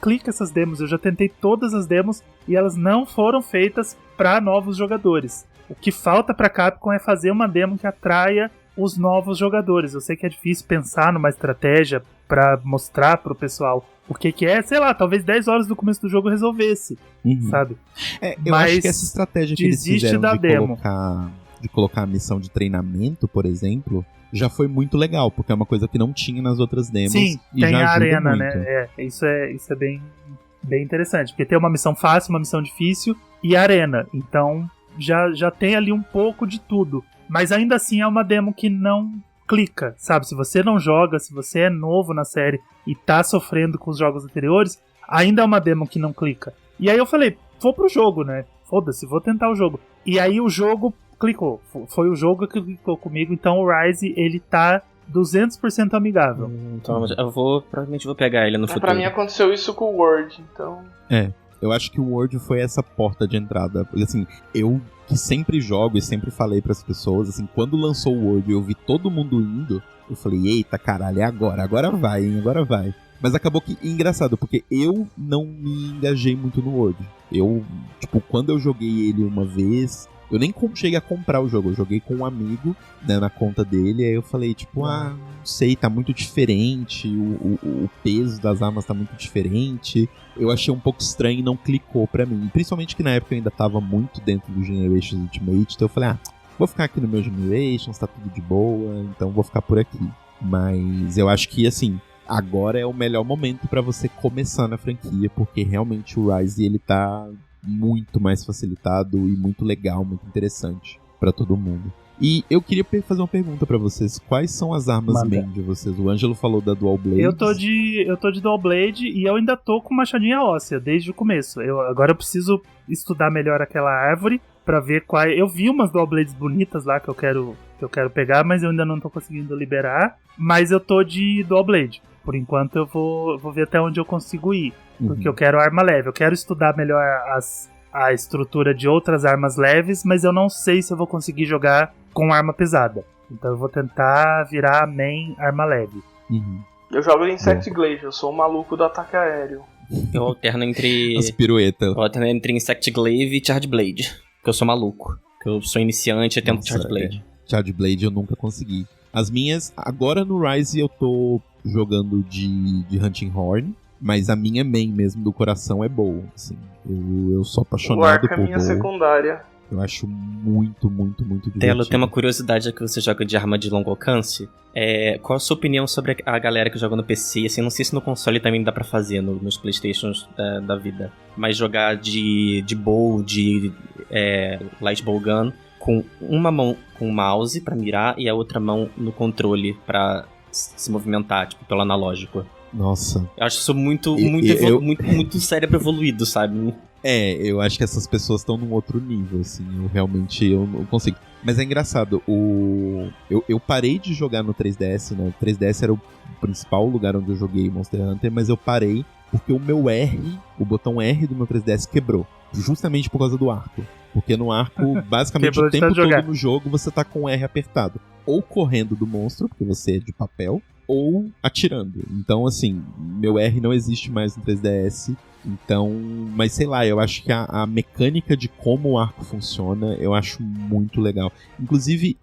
clica essas demos. Eu já tentei todas as demos e elas não foram feitas para novos jogadores. O que falta pra Capcom é fazer uma demo que atraia os novos jogadores. Eu sei que é difícil pensar numa estratégia pra mostrar pro pessoal o que é, sei lá, talvez 10 horas do começo do jogo resolvesse, sabe? Eu acho que essa estratégia que eles fizeram de colocar a missão de treinamento, por exemplo, já foi muito legal, porque é uma coisa que não tinha nas outras demos. Sim, e tem já a arena, muito. né? Isso é bem interessante, porque tem uma missão fácil, uma missão difícil e arena. Então já tem ali um pouco de tudo. Mas ainda assim é uma demo que não clica, sabe? Se você não joga, se você é novo na série e tá sofrendo com os jogos anteriores, ainda é uma demo que não clica. E aí eu falei, vou pro jogo, né? Foda-se, vou tentar o jogo. E aí o jogo clicou. Foi o jogo que clicou comigo, então o Rise, ele tá 200% amigável. Então provavelmente vou pegar ele no futuro. Pra mim aconteceu isso com o Word, então... Eu acho que o Word foi essa porta de entrada. Porque, assim, eu que sempre jogo e sempre falei pras pessoas, assim, quando lançou o Word e eu vi todo mundo indo, eu falei, eita caralho, é agora vai, hein, agora vai. Mas acabou que, engraçado, porque eu não me engajei muito no Word. Quando eu joguei ele uma vez, eu nem cheguei a comprar o jogo, eu joguei com um amigo, né, na conta dele, aí eu falei, não sei, tá muito diferente, o peso das armas tá muito diferente, eu achei um pouco estranho e não clicou pra mim, principalmente que na época eu ainda tava muito dentro do Generations Ultimate, então eu falei, vou ficar aqui no meu Generations, tá tudo de boa, então vou ficar por aqui. Mas eu acho que, assim, agora é o melhor momento pra você começar na franquia, porque realmente o Rise, ele tá muito mais facilitado e muito legal, muito interessante pra todo mundo. E eu queria fazer uma pergunta pra vocês. Quais são as armas main de vocês? O Ângelo falou da Dual Blade. Eu tô de Dual Blade e eu ainda tô com machadinha óssea desde o começo. Agora eu preciso estudar melhor aquela árvore pra ver qual... Eu vi umas Dual Blades bonitas lá que eu quero pegar, mas eu ainda não tô conseguindo liberar. Mas eu tô de Dual Blade. Por enquanto eu vou ver até onde eu consigo ir. Porque eu quero arma leve. Eu quero estudar melhor a estrutura de outras armas leves, mas eu não sei se eu vou conseguir jogar com arma pesada. Então eu vou tentar virar main arma leve. Eu jogo Insect Glaive, eu sou o maluco do ataque aéreo. Eu alterno entre... As piruetas. Eu alterno entre Insect Glaive e Charge Blade. Porque eu sou maluco. Porque eu sou iniciante e tento Charge Blade. Charge Blade eu nunca consegui. As minhas... Agora no Rise eu tô jogando de Hunting Horn. Mas a minha main mesmo do coração é boa, assim. Eu sou apaixonado por minha secundária. Eu acho muito, muito, muito divertido. Telo, tem uma curiosidade, já que você joga de arma de longo alcance. Qual a sua opinião sobre a galera que joga no PC? Assim, não sei se no console também dá pra fazer, nos Playstations da vida. Mas jogar de bow, de light bow gun, com uma mão com o mouse pra mirar e a outra mão no controle pra se movimentar, tipo, pelo analógico. Nossa. Eu acho isso muito cérebro evoluído, sabe? Eu acho que essas pessoas estão num outro nível, assim. Eu não consigo. Mas é engraçado, eu parei de jogar no 3DS, né? O 3DS era o principal lugar onde eu joguei Monster Hunter, mas eu parei porque o meu o botão R do meu 3DS quebrou. Justamente por causa do arco. Porque no arco, basicamente o tempo todo no jogo, você tá com o R apertado. Ou correndo do monstro, porque você é de papel, ou atirando. Então, assim, meu R não existe mais no 3DS. Então, mas sei lá, eu acho que a mecânica de como o arco funciona, eu acho muito legal. Inclusive,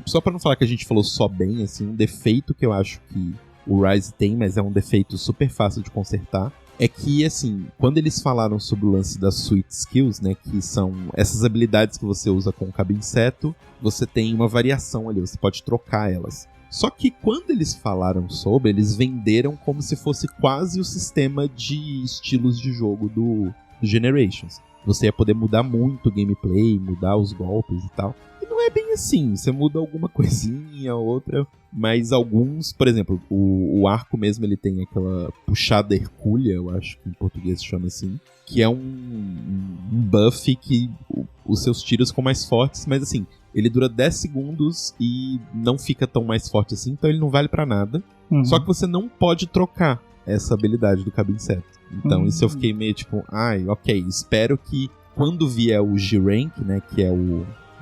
só pra não falar que a gente falou só bem, assim, um defeito que eu acho que o Rise tem, mas é um defeito super fácil de consertar, é que, assim, quando eles falaram sobre o lance das Sweet Skills, né, que são essas habilidades que você usa com o cabo inseto, você tem uma variação ali, você pode trocar elas. Só que quando eles falaram sobre, eles venderam como se fosse quase o sistema de estilos de jogo do Generations. Você ia poder mudar muito o gameplay, mudar os golpes e tal. E não é bem assim, você muda alguma coisinha, outra, mas alguns, por exemplo, o arco mesmo, ele tem aquela puxada hercúlea, eu acho que em português se chama assim, que é um buff que os seus tiros ficam mais fortes, mas assim, ele dura 10 segundos e não fica tão mais forte assim, então ele não vale pra nada. Só que você não pode trocar essa habilidade do cabo inseto. Então isso eu fiquei meio tipo, ok, espero que quando vier o G-Rank, né, que é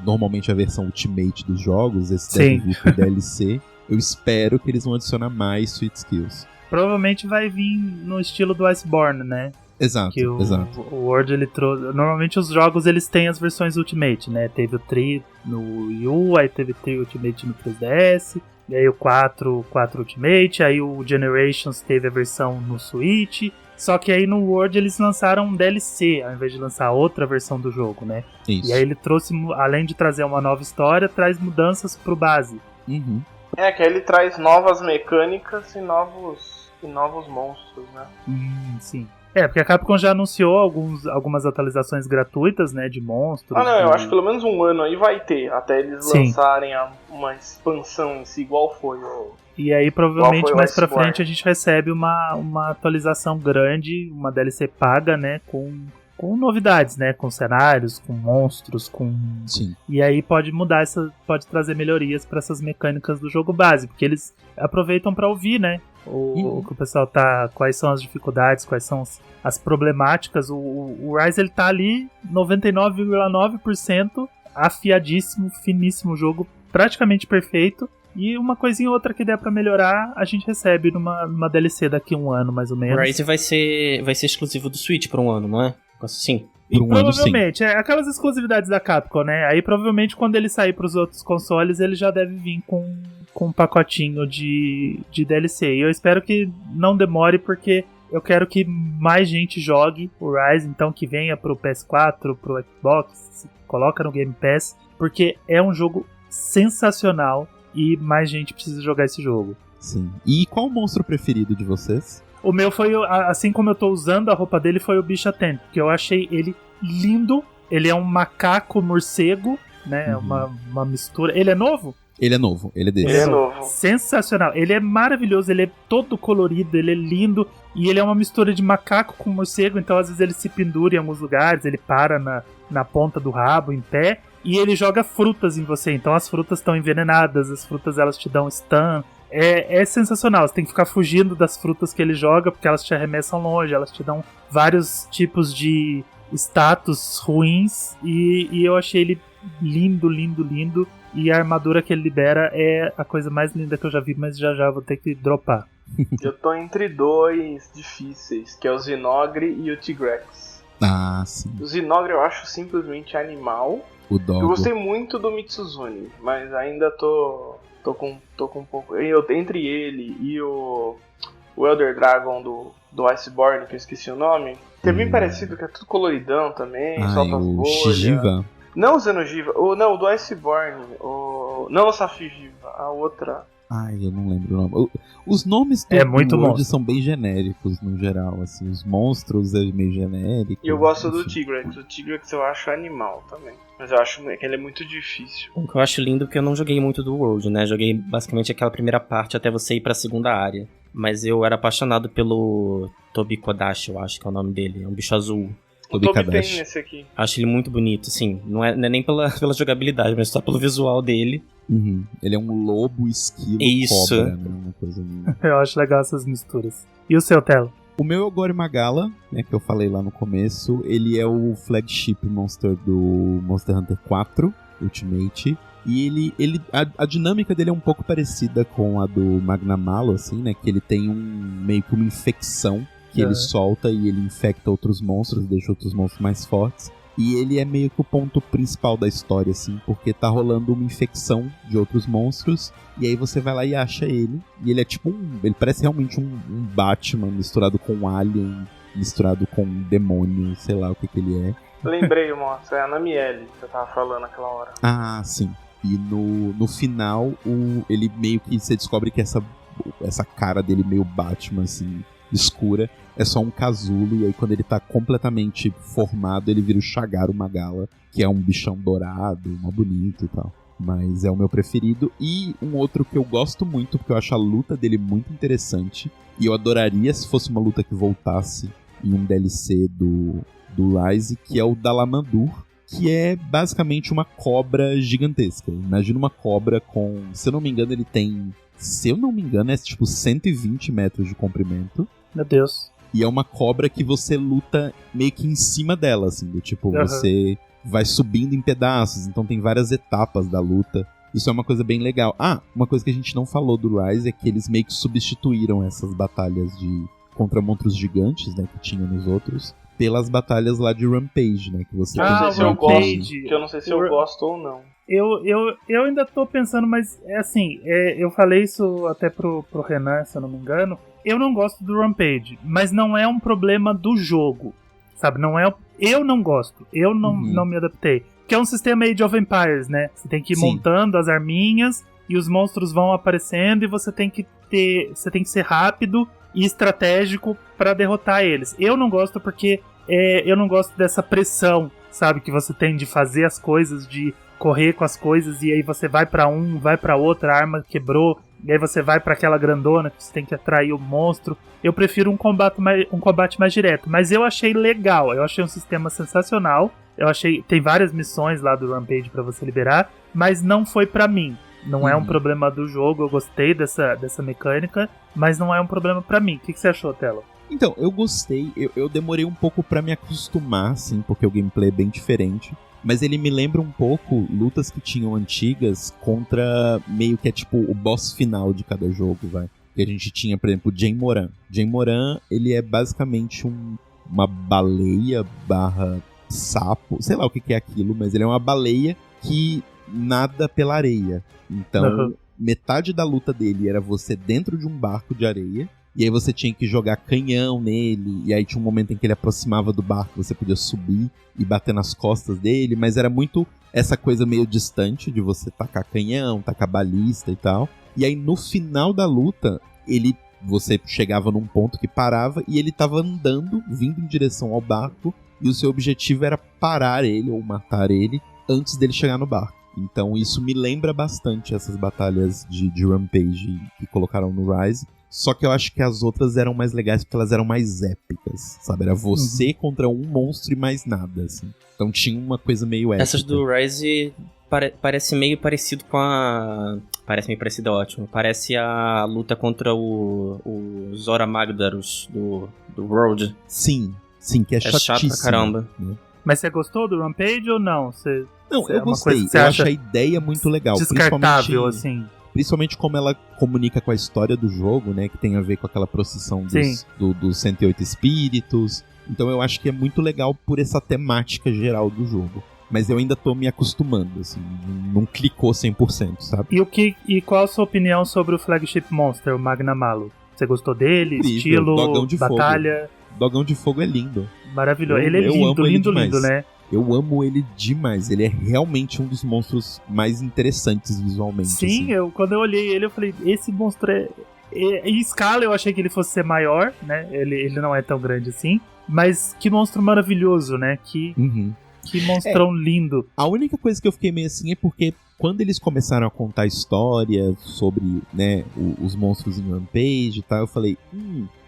normalmente a versão Ultimate dos jogos, esse deve vir pro DLC, eu espero que eles vão adicionar mais Sweet Skills. Provavelmente vai vir no estilo do Iceborne, né? Exato, exato. O World, ele trouxe... Normalmente os jogos, eles têm as versões Ultimate, né? Teve o 3 no Wii U, aí teve o 3 Ultimate no 3DS, e aí o 4 Ultimate, aí o Generations teve a versão no Switch. Só que aí no World eles lançaram um DLC, ao invés de lançar outra versão do jogo, né? Isso. E aí ele trouxe, além de trazer uma nova história, traz mudanças pro base. Uhum. Que aí ele traz novas mecânicas e novos monstros, né? Sim. Porque a Capcom já anunciou algumas atualizações gratuitas, né, de monstros. Eu acho que pelo menos um ano aí vai ter, até eles lançarem uma expansão em si, igual foi o... E aí, provavelmente, mais pra frente, a gente recebe uma atualização grande, uma DLC paga, né, com novidades, né, com cenários, com monstros, com... Sim. E aí pode mudar, pode trazer melhorias pra essas mecânicas do jogo base, porque eles aproveitam pra ouvir, né, o que o pessoal tá... Quais são as dificuldades, quais são as problemáticas. O Rise, ele tá ali 99,9% afiadíssimo, finíssimo jogo, praticamente perfeito. E uma coisinha ou outra que der pra melhorar, a gente recebe numa DLC daqui a um ano, mais ou menos. O Rise vai ser exclusivo do Switch por um ano, não é? Sim. E provavelmente, aquelas exclusividades da Capcom, né? Aí provavelmente quando ele sair pros outros consoles, ele já deve vir com um pacotinho de DLC. E eu espero que não demore, porque eu quero que mais gente jogue o Rise, então que venha pro PS4, pro Xbox, se coloca no Game Pass, porque é um jogo sensacional e mais gente precisa jogar esse jogo. Sim. E qual o monstro preferido de vocês? O meu foi, assim como eu tô usando a roupa dele, foi o Bicha Tent, porque eu achei ele lindo. Ele é um macaco morcego, né? Uma mistura. Ele é novo? Ele é novo, ele é desse. Ele é novo. Sensacional. Ele é maravilhoso, ele é todo colorido, ele é lindo. E ele é uma mistura de macaco com morcego, então às vezes ele se pendura em alguns lugares, ele para na ponta do rabo, em pé. E ele joga frutas em você, então as frutas estão envenenadas, as frutas elas te dão stun. É sensacional, você tem que ficar fugindo das frutas que ele joga, porque elas te arremessam longe, elas te dão vários tipos de status ruins. E eu achei ele lindo, lindo, lindo. E a armadura que ele libera é a coisa mais linda que eu já vi, mas já vou ter que dropar. Eu tô entre dois difíceis, que é o Zinogre e o Tigrex. Ah, sim. O Zinogre eu acho simplesmente animal. O Doggo. Eu gostei muito do Mitsuzune, mas ainda tô com um pouco... Entre ele e o Elder Dragon do Iceborne, que eu esqueci o nome, que é bem parecido, que é tudo coloridão também, solta as bolhas. Shijiva? Não o Xenogiva, não, o do Iceborne, não o Safijiva, a outra... Eu não lembro o nome. Os nomes do World são bem genéricos no geral, assim, os monstros é meio genérico. E eu gosto do Tigrex. O Tigrex eu acho animal também. Mas eu acho que ele é muito difícil. O que eu acho lindo é que eu não joguei muito do World, né? Joguei basicamente aquela primeira parte até você ir pra segunda área. Mas eu era apaixonado pelo Tobikodashi, eu acho que é o nome dele. É um bicho azul. O Tobi tem nesse aqui. Acho ele muito bonito, sim. Não é nem pela jogabilidade, mas só pelo visual dele. Ele é um lobo esquilo cobra, né? Uma coisa linda. Eu acho legal essas misturas. E o seu, Telo? O meu é o Gore Magala, né, que eu falei lá no começo. Ele é o flagship monster do Monster Hunter 4. Ultimate. E a dinâmica dele é um pouco parecida com a do Magnamalo, assim, né? Que ele tem meio que uma infecção que ele solta e ele infecta outros monstros, deixa outros monstros mais fortes. E ele é meio que o ponto principal da história, assim, porque tá rolando uma infecção de outros monstros, e aí você vai lá e acha ele, e ele é tipo ele parece realmente um Batman misturado com um Alien, misturado com um demônio, sei lá o que ele é. Lembrei o monstro, é a Namielle que eu tava falando naquela hora. Ah, sim. E no final, ele meio que você descobre que essa cara dele meio Batman, assim, escura, é só um casulo, e aí quando ele tá completamente formado, ele vira o Shagaru Magala, que é um bichão dourado, mó bonito e tal. Mas é o meu preferido. E um outro que eu gosto muito, porque eu acho a luta dele muito interessante, e eu adoraria se fosse uma luta que voltasse em um DLC do Rise, que é o Dalamandur, que é basicamente uma cobra gigantesca. Imagina uma cobra com... Se eu não me engano, ele tem... Se eu não me engano, é tipo 120 metros de comprimento. Meu Deus. E é uma cobra que você luta meio que em cima dela, assim. Do tipo, você vai subindo em pedaços. Então tem várias etapas da luta. Isso é uma coisa bem legal. Ah, uma coisa que a gente não falou do Rise é que eles meio que substituíram essas batalhas contra monstros gigantes, né, que tinha nos outros, pelas batalhas lá de Rampage, né? Que você eu não sei se eu gosto, que eu não sei se eu gosto ou não. Eu ainda tô pensando, mas é assim, eu falei isso até pro Renan, se eu não me engano. Eu não gosto do Rampage, mas não é um problema do jogo, sabe? Eu não gosto, eu não me adaptei. Que é um sistema Age of Empires, né? Você tem que ir montando as arminhas e os monstros vão aparecendo e você tem que ser rápido e estratégico pra derrotar eles. Eu não gosto porque eu não gosto dessa pressão, sabe? Que você tem de fazer as coisas, de correr com as coisas, e aí você vai pra vai pra outra, a arma quebrou, e aí você vai pra aquela grandona que você tem que atrair o monstro. Eu prefiro um combate mais direto, mas eu achei legal, eu achei um sistema sensacional. Tem várias missões lá do Rampage pra você liberar, mas não foi pra mim. Não é um problema do jogo, eu gostei dessa mecânica, mas não é um problema pra mim. O que você achou, Telo? Então, eu gostei, eu demorei um pouco pra me acostumar, assim, porque o gameplay é bem diferente. Mas ele me lembra um pouco lutas que tinham antigas contra meio que é tipo o boss final de cada jogo, vai. Que a gente tinha, por exemplo, Jane Moran. Jane Moran, ele é basicamente uma baleia barra sapo, sei lá o que é aquilo, mas ele é uma baleia que nada pela areia. Então, metade da luta dele era você dentro de um barco de areia, e aí você tinha que jogar canhão nele, e aí tinha um momento em que ele aproximava do barco, você podia subir e bater nas costas dele, mas era muito essa coisa meio distante de você tacar canhão, tacar balista e tal. E aí no final da luta, você chegava num ponto que parava e ele tava andando, vindo em direção ao barco, e o seu objetivo era parar ele ou matar ele antes dele chegar no barco. Então isso me lembra bastante essas batalhas de Rampage que colocaram no Rise. Só que eu acho que as outras eram mais legais porque elas eram mais épicas, sabe? Era você contra um monstro e mais nada, assim. Então tinha uma coisa meio épica. Essas do Rise parece meio parecido com a... Parece meio parecido, é ótimo. Parece a luta contra o Zora Magdaros do World. Sim, que é chatíssimo. Chato pra caramba. Né? Mas você gostou do Rampage ou não? Não, eu gostei. Eu acho a ideia muito legal. Descartável, assim. Principalmente como ela comunica com a história do jogo, né? Que tem a ver com aquela procissão dos 108 espíritos. Então eu acho que é muito legal por essa temática geral do jogo. Mas eu ainda tô me acostumando, assim. Não clicou 100%, sabe? E qual a sua opinião sobre o Flagship Monster, o Magnamalo? Você gostou dele? Incrível. Estilo, Dogão de batalha? Fogo. Dogão de Fogo é lindo. Maravilhoso. Ele é lindo, né? Eu amo ele demais. Ele é realmente um dos monstros mais interessantes visualmente. Sim, assim. Quando eu olhei ele, eu falei, esse monstro em escala eu achei que ele fosse ser maior, né? Ele não é tão grande assim. Mas que monstro maravilhoso, né? Que monstrão lindo. A única coisa que eu fiquei meio assim é porque quando eles começaram a contar a história sobre, né, os monstros em Rampage e tal, eu falei,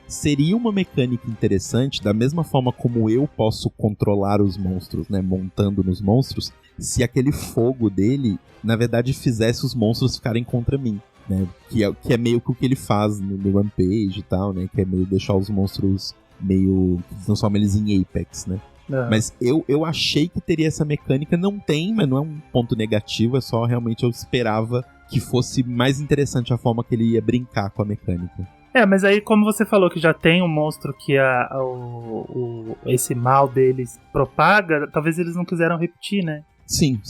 seria uma mecânica interessante, da mesma forma como eu posso controlar os monstros, né, montando nos monstros, se aquele fogo dele, na verdade, fizesse os monstros ficarem contra mim, né, que é meio que o que ele faz no Rampage e tal, né, que é meio deixar os monstros meio... transforma eles em Apex, né. Mas eu achei que teria essa mecânica, não tem, mas não é um ponto negativo, é só realmente eu esperava que fosse mais interessante a forma que ele ia brincar com a mecânica. Mas aí como você falou que já tem um monstro que esse mal deles propaga, talvez eles não quiseram repetir, né? Sim.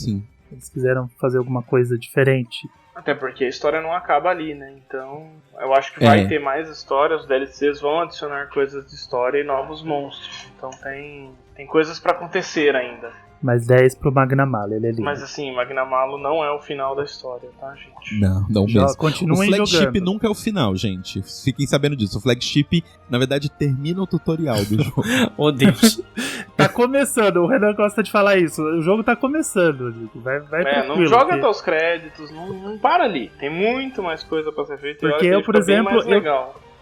Eles quiseram fazer alguma coisa diferente. Até porque a história não acaba ali, né? Então, eu acho que vai ter mais histórias, os DLCs vão adicionar coisas de história e novos monstros. Então tem coisas pra acontecer ainda. Mais 10 pro Magnamalo, ele é lindo. Mas assim, Magnamalo não é o final da história, tá, gente? Não mesmo. Continuem jogando. O flagship nunca é o final, gente. Fiquem sabendo disso. O flagship, na verdade, termina o tutorial do jogo. Oh, Deus. Tá começando, o Renan gosta de falar isso. O jogo tá começando, Dico. Vai tranquilo. Não joga até os créditos, não para ali. Tem muito mais coisa pra ser feita. Porque eu, por exemplo,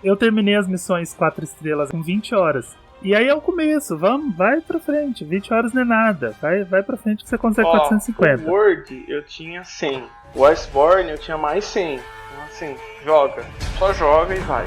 eu terminei as missões 4 estrelas com 20 horas. E aí é o começo, vai pra frente, 20 horas não é nada, vai pra frente que você consegue 450. O Word eu tinha 100, o Iceborne eu tinha mais 100, então assim, só joga e vai.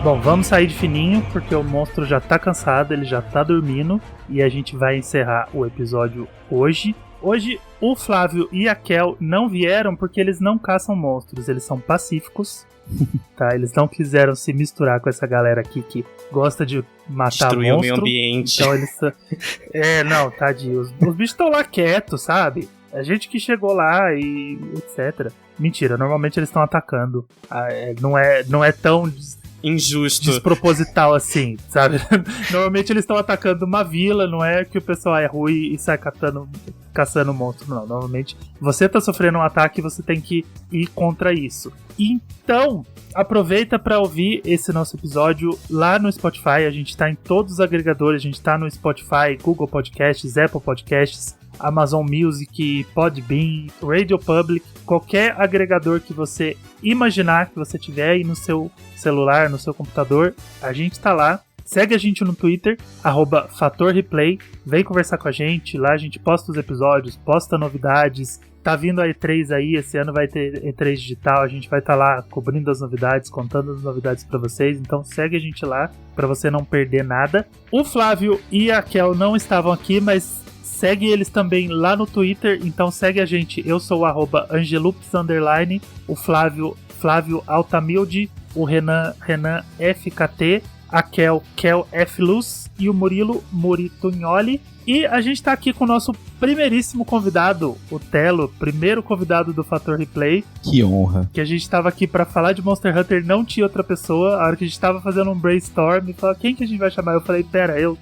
Bom, vamos sair de fininho, porque o monstro já tá cansado, ele já tá dormindo, e a gente vai encerrar o episódio hoje. Hoje, o Flávio e a Kel não vieram porque eles não caçam monstros, eles são pacíficos, tá? Eles não quiseram se misturar com essa galera aqui que gosta de matar destruir monstro. O meio ambiente. Então eles... não, tadinho, os bichos estão lá quietos, sabe? A gente que chegou lá e etc. Mentira, normalmente eles estão atacando. Não é tão... injusto. Desproposital assim, sabe? Normalmente eles estão atacando uma vila, não é que o pessoal é ruim e sai caçando monstro, não. Normalmente você tá sofrendo um ataque e você tem que ir contra isso. Então, aproveita para ouvir esse nosso episódio lá no Spotify. A gente tá em todos os agregadores, a gente tá no Spotify, Google Podcasts, Apple Podcasts, Amazon Music, Podbean, Radio Public, qualquer agregador que você imaginar que você tiver aí no seu celular, no seu computador, a gente tá lá. Segue a gente no Twitter, @FatorReplay, vem conversar com a gente, lá a gente posta os episódios, posta novidades. Tá vindo a E3 aí, esse ano vai ter E3 digital, a gente vai estar lá cobrindo as novidades, contando as novidades pra vocês, então segue a gente lá pra você não perder nada. O Flávio e a Kel não estavam aqui, mas segue eles também lá no Twitter, então segue a gente. Eu sou o @Angelups_, o Flávio Altamilde, o Renan FKT, a Kel Fluz e o Murilo Muritugnoli. E a gente tá aqui com o nosso primeiríssimo convidado, o Telo, primeiro convidado do Fator Replay. Que honra. Que a gente tava aqui pra falar de Monster Hunter, não tinha outra pessoa. A hora que a gente tava fazendo um brainstorm, falou, quem que a gente vai chamar? Eu falei, pera, eu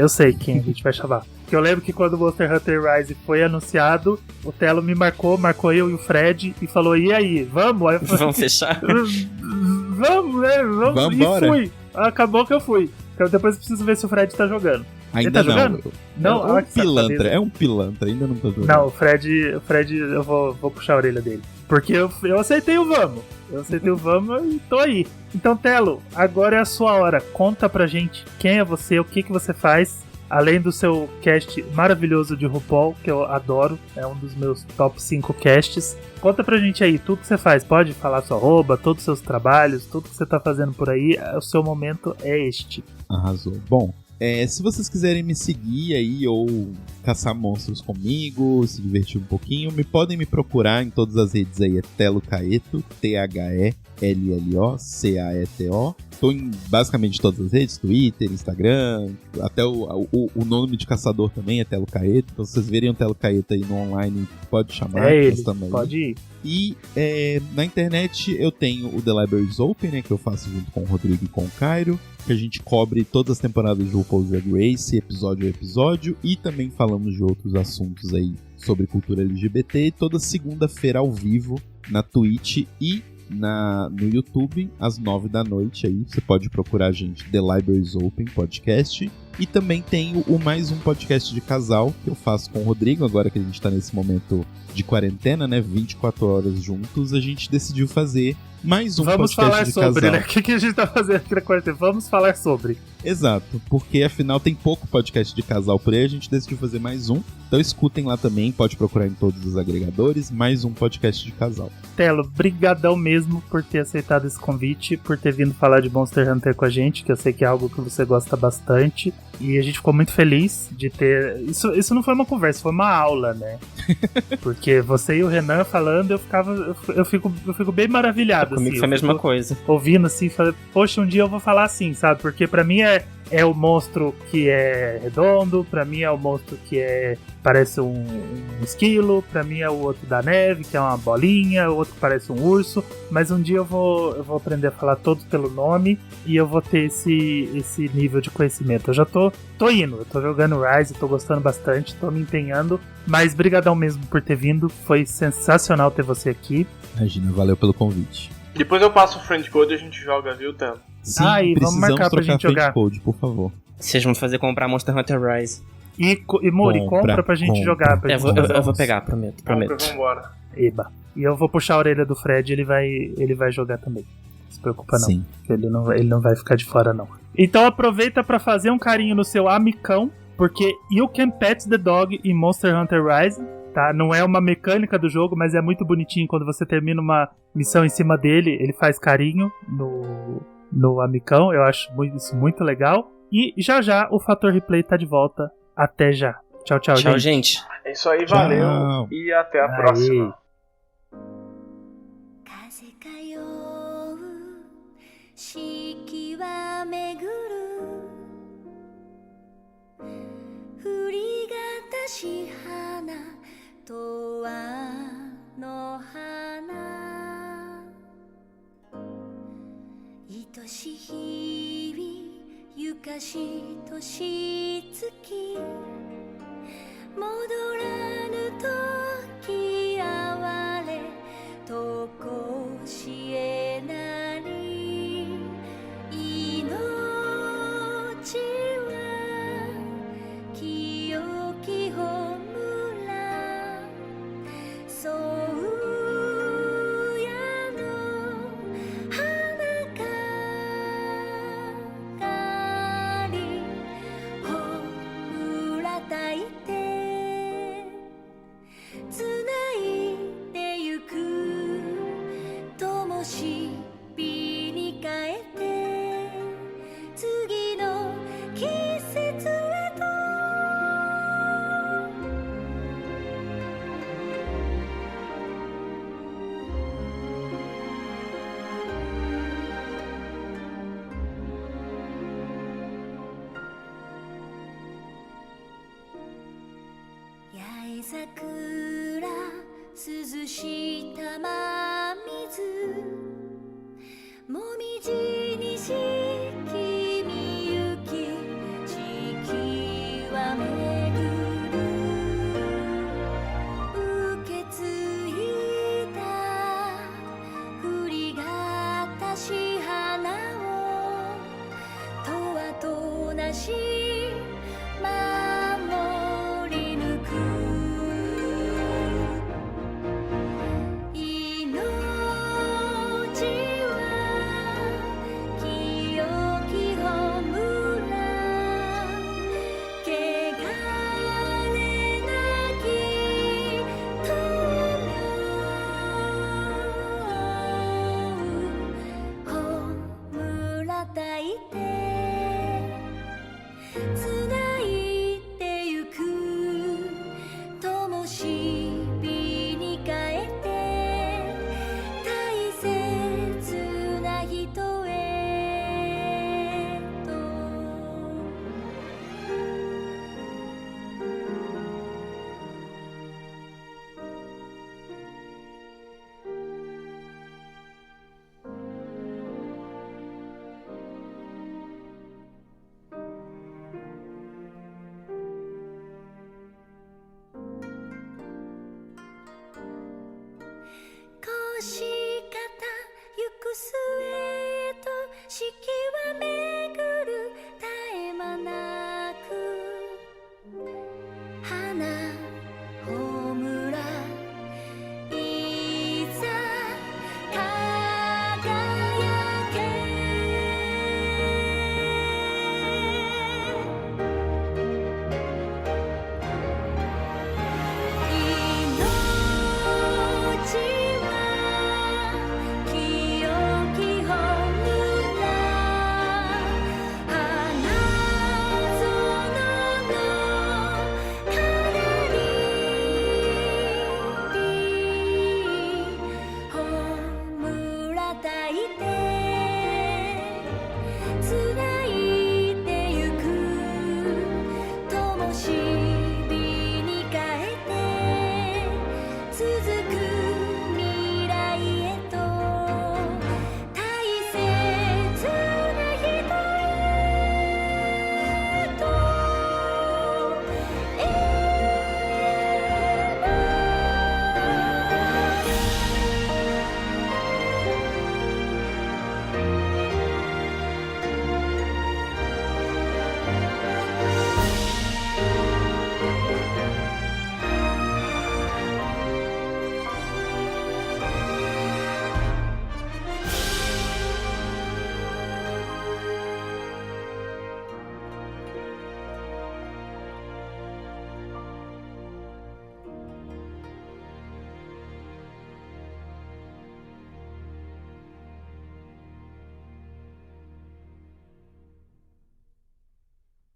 sei quem a gente vai chamar. Porque eu lembro que quando o Monster Hunter Rise foi anunciado, o Telo me marcou eu e o Fred, e falou, e aí, vamos? Aí eu falei, vamos fechar? Vamos, né? Vamos. Vambora. E fui. Acabou que eu fui. Então depois eu preciso ver se o Fred tá jogando. Ainda ele tá não. jogando? Não, É um pilantra, ainda não tá jogando. Não, o Fred, eu vou puxar a orelha dele. Porque eu aceitei o vamos. E tô aí. Então, Telo, agora é a sua hora. Conta pra gente quem é você, o que você faz. Além do seu cast maravilhoso de RuPaul, que eu adoro, é um dos meus top 5 casts. Conta pra gente aí, tudo que você faz, pode falar sua arroba, todos os seus trabalhos, tudo que você tá fazendo por aí, o seu momento é este. Arrasou. Bom, se vocês quiserem me seguir aí ou caçar monstros comigo, se divertir um pouquinho, podem me procurar em todas as redes aí, é Telo Caeto, THELLO-CAETO. Tô em basicamente todas as redes, Twitter, Instagram, até o nome de caçador também é Telo Caeto. Então se vocês verem o Telo Caeto aí no online, pode chamar. Ele, pode ir. E na internet eu tenho o The Libraries Open, né, que eu faço junto com o Rodrigo e com o Cairo, que a gente cobre todas as temporadas de RuPaul's Drag Race, episódio a episódio, e também falamos de outros assuntos aí sobre cultura LGBT, e toda segunda-feira ao vivo na Twitch e no YouTube, às 9 da noite aí, você pode procurar a gente The Libraries Open Podcast. E também tenho o Mais Um Podcast de Casal, que eu faço com o Rodrigo, agora que a gente tá nesse momento de quarentena, né? 24 horas juntos, a gente decidiu fazer mais um Vamos podcast de casal. Vamos falar sobre, né? O que a gente tá fazendo aqui na quarentena? Vamos falar sobre. Exato, porque afinal tem pouco podcast de casal por aí, a gente decidiu fazer mais um. Então escutem lá também, pode procurar em todos os agregadores, Mais Um Podcast de Casal. Telo, brigadão mesmo por ter aceitado esse convite, por ter vindo falar de Monster Hunter com a gente, que eu sei que é algo que você gosta bastante. E a gente ficou muito feliz de ter... Isso não foi uma conversa, foi uma aula, né? Porque você e o Renan falando, eu fico bem maravilhado. Comigo assim, foi a mesma coisa. Ouvindo assim, falando, poxa, um dia eu vou falar assim, sabe? Porque pra mim é o monstro que é redondo, pra mim é o monstro que parece um esquilo, pra mim é o outro da neve, que é uma bolinha, o outro que parece um urso, mas um dia eu vou aprender a falar todos pelo nome e eu vou ter esse nível de conhecimento. Eu já tô indo, eu tô jogando Rise, tô gostando bastante, tô me empenhando, mas brigadão mesmo por ter vindo, foi sensacional ter você aqui. Imagina, valeu pelo convite. Depois eu passo o friend code e a gente joga, viu, Telo? Sim, e vamos marcar pra gente jogar. Code, por favor. Vocês vão fazer comprar Monster Hunter Rise. E Muri, compra pra gente jogar. Pra eu vou pegar, prometo. Vambora. Eba. E eu vou puxar a orelha do Fred, ele vai jogar também. Não se preocupa não. Sim. Ele não vai ficar de fora não. Então aproveita pra fazer um carinho no seu amicão, porque You Can Pet the Dog em Monster Hunter Rise, tá? Não é uma mecânica do jogo, mas é muito bonitinho. Quando você termina uma missão em cima dele, ele faz carinho no amicão. Eu acho isso muito legal. E já o Fator Replay tá de volta. Até já. Tchau, gente. É isso aí, valeu. E até a próxima.し